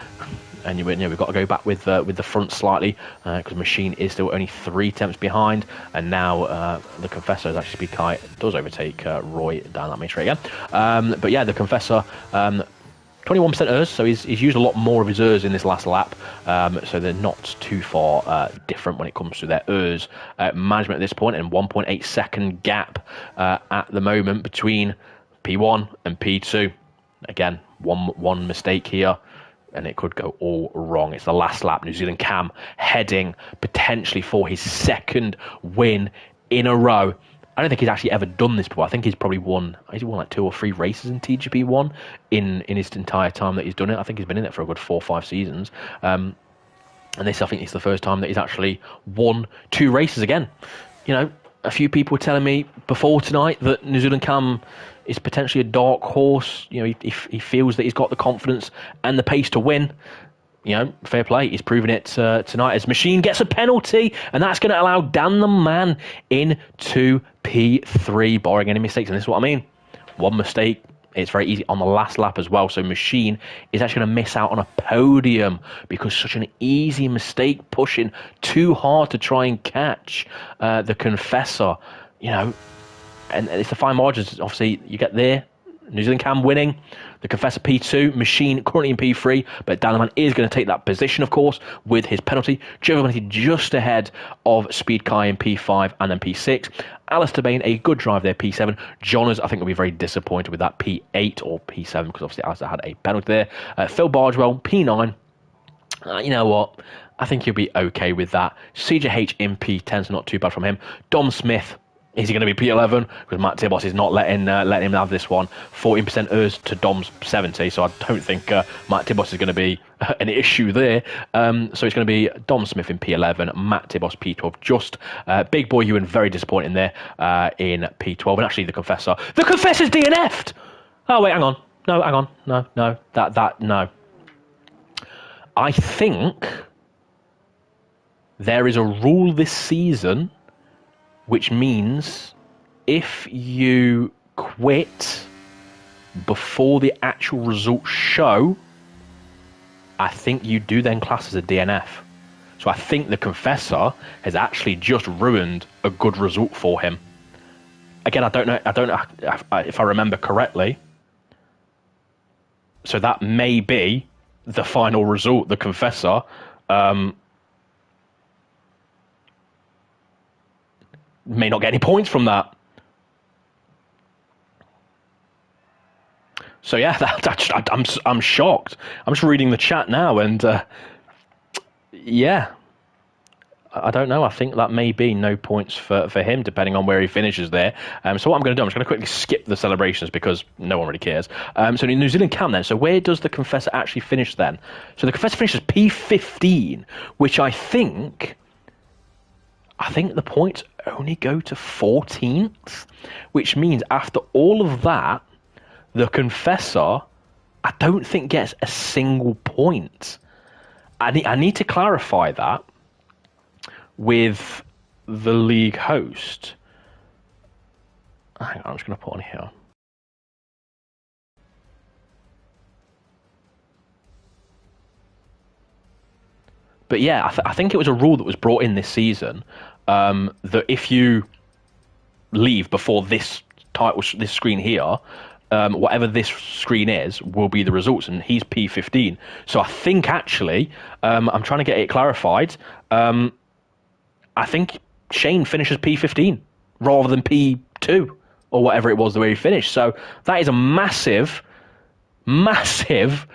And we've got to go back with the front slightly because Machine is still only 3 tenths behind, and now the Confessor is actually Speed Kai does overtake Roy down that main straight again. But yeah, the Confessor 21% ERS, so he's used a lot more of his ERS in this last lap, so they're not too far different when it comes to their ERS management at this point, and 1.8 second gap at the moment between P1 and P2. Again, one mistake here, and it could go all wrong. It's the last lap. New Zealand Cam heading potentially for his second win in a row. I don't think he's actually ever done this before. I think he's probably won like 2 or 3 races in TGP1 in his entire time that he's done it. I think he's been in it for a good 4 or 5 seasons. And this, I think, is the first time that he's actually won 2 races again. A few people were telling me before tonight that New Zealand Cam is potentially a dark horse. He feels that he's got the confidence and the pace to win. Fair play. He's proven it tonight as Machine gets a penalty, and that's going to allow Dan the Man into P3, barring any mistakes. And this is what I mean. One mistake. It's very easy on the last lap as well. So Machine is actually going to miss out on a podium because such an easy mistake, pushing too hard to try and catch the Confessor. And it's the fine margins. Obviously, you get there. New Zealand Cam winning. The Confessor P2. Machine currently in P3. But Dan the Man is going to take that position, of course, with his penalty. Joe Manti just ahead of Speed Kai in P5 and then P6. Alistair Bain, a good drive there, P7. Johners, I think, will be very disappointed with that P8 or P7 because obviously Alistair had a penalty there. Phil Bardwell, P9. You know what? I think he'll be okay with that. CJH in P10, so not too bad from him. Dom Smith. Is he going to be P11? Because Matt Tibos is not letting him have this one. 14% ERS to Dom's 70, so I don't think Matt Tibos is going to be an issue there. So it's going to be Dom Smith in P11, Matt Tibos P12. Just Big Boy Ewan very disappointing there in P12. And actually the Confessor's DNF'd! Oh, wait, hang on. No, hang on. No. No. I think there is a rule this season which means if you quit before the actual results show, I think you do then class as a DNF. So I think the Confessor has actually just ruined a good result for him. Again, I don't know if I remember correctly. So that may be the final result, the Confessor. May not get any points from that. So yeah, I'm shocked. I'm just reading the chat now, and yeah, I don't know. I think that may be no points for him, depending on where he finishes there. So what I'm going to do, I'm just going to quickly skip the celebrations because no one really cares. So New Zealand Cam then. So where does the Confessor actually finish then? So the Confessor finishes P15, which I think the points only go to 14th, which means after all of that, the Confessor, I don't think gets a single point. I need to clarify that with the league host. Hang on, I'm just going to put on here. But yeah, I think it was a rule that was brought in this season that if you leave before this this screen here, whatever this screen is, will be the results, and he's P15. So I think actually, I'm trying to get it clarified. I think Shane finishes P15 rather than P2 or whatever it was the way he finished. So that is a massive, massive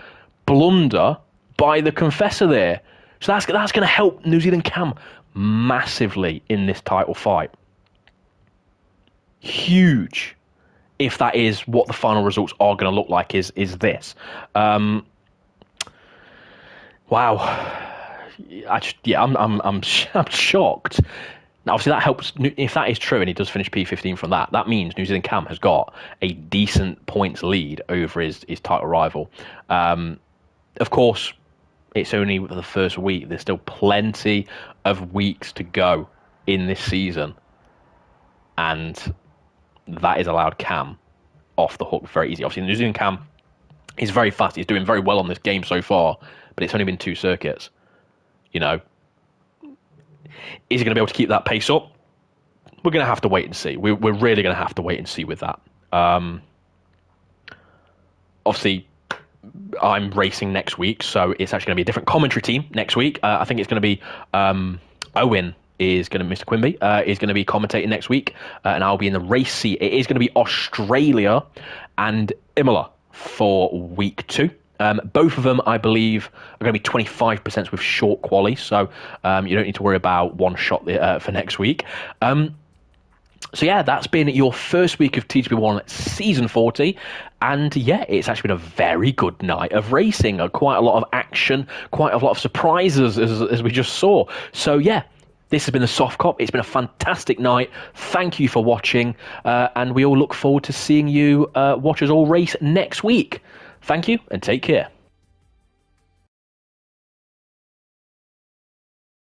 blunder by the Confessor there. So that's going to help New Zealand Cam massively in this title fight. Huge. If that is what the final results are going to look like, is this. Wow. I'm shocked. Now, obviously, that helps. If that is true and he does finish P15 from that, that means New Zealand Cam has got a decent points lead over his title rival. Of course, it's only the first week. There's still plenty of weeks to go in this season. And that is allowed Cam off the hook very easy. Obviously, New Zealand Cam is very fast. He's doing very well on this game so far, but it's only been 2 circuits. You know, is he going to be able to keep that pace up? We're going to have to wait and see. We're really going to have to wait and see with that. Obviously, I'm racing next week, so it's actually going to be a different commentary team next week. I think it's going to be Owen is going to, Mr. Quimby, is going to be commentating next week, and I'll be in the race seat. It is going to be Australia and Imola for week 2. Both of them, I believe, are going to be 25% with short quali, so you don't need to worry about one shot for next week. So yeah, that's been your first week of TGP1 Season 40, and yeah, it's actually been a very good night of racing. Quite a lot of action, quite a lot of surprises, as we just saw. So yeah, this has been the Soft Cop. It's been a fantastic night. Thank you for watching, and we all look forward to seeing you watch us all race next week. Thank you, and take care.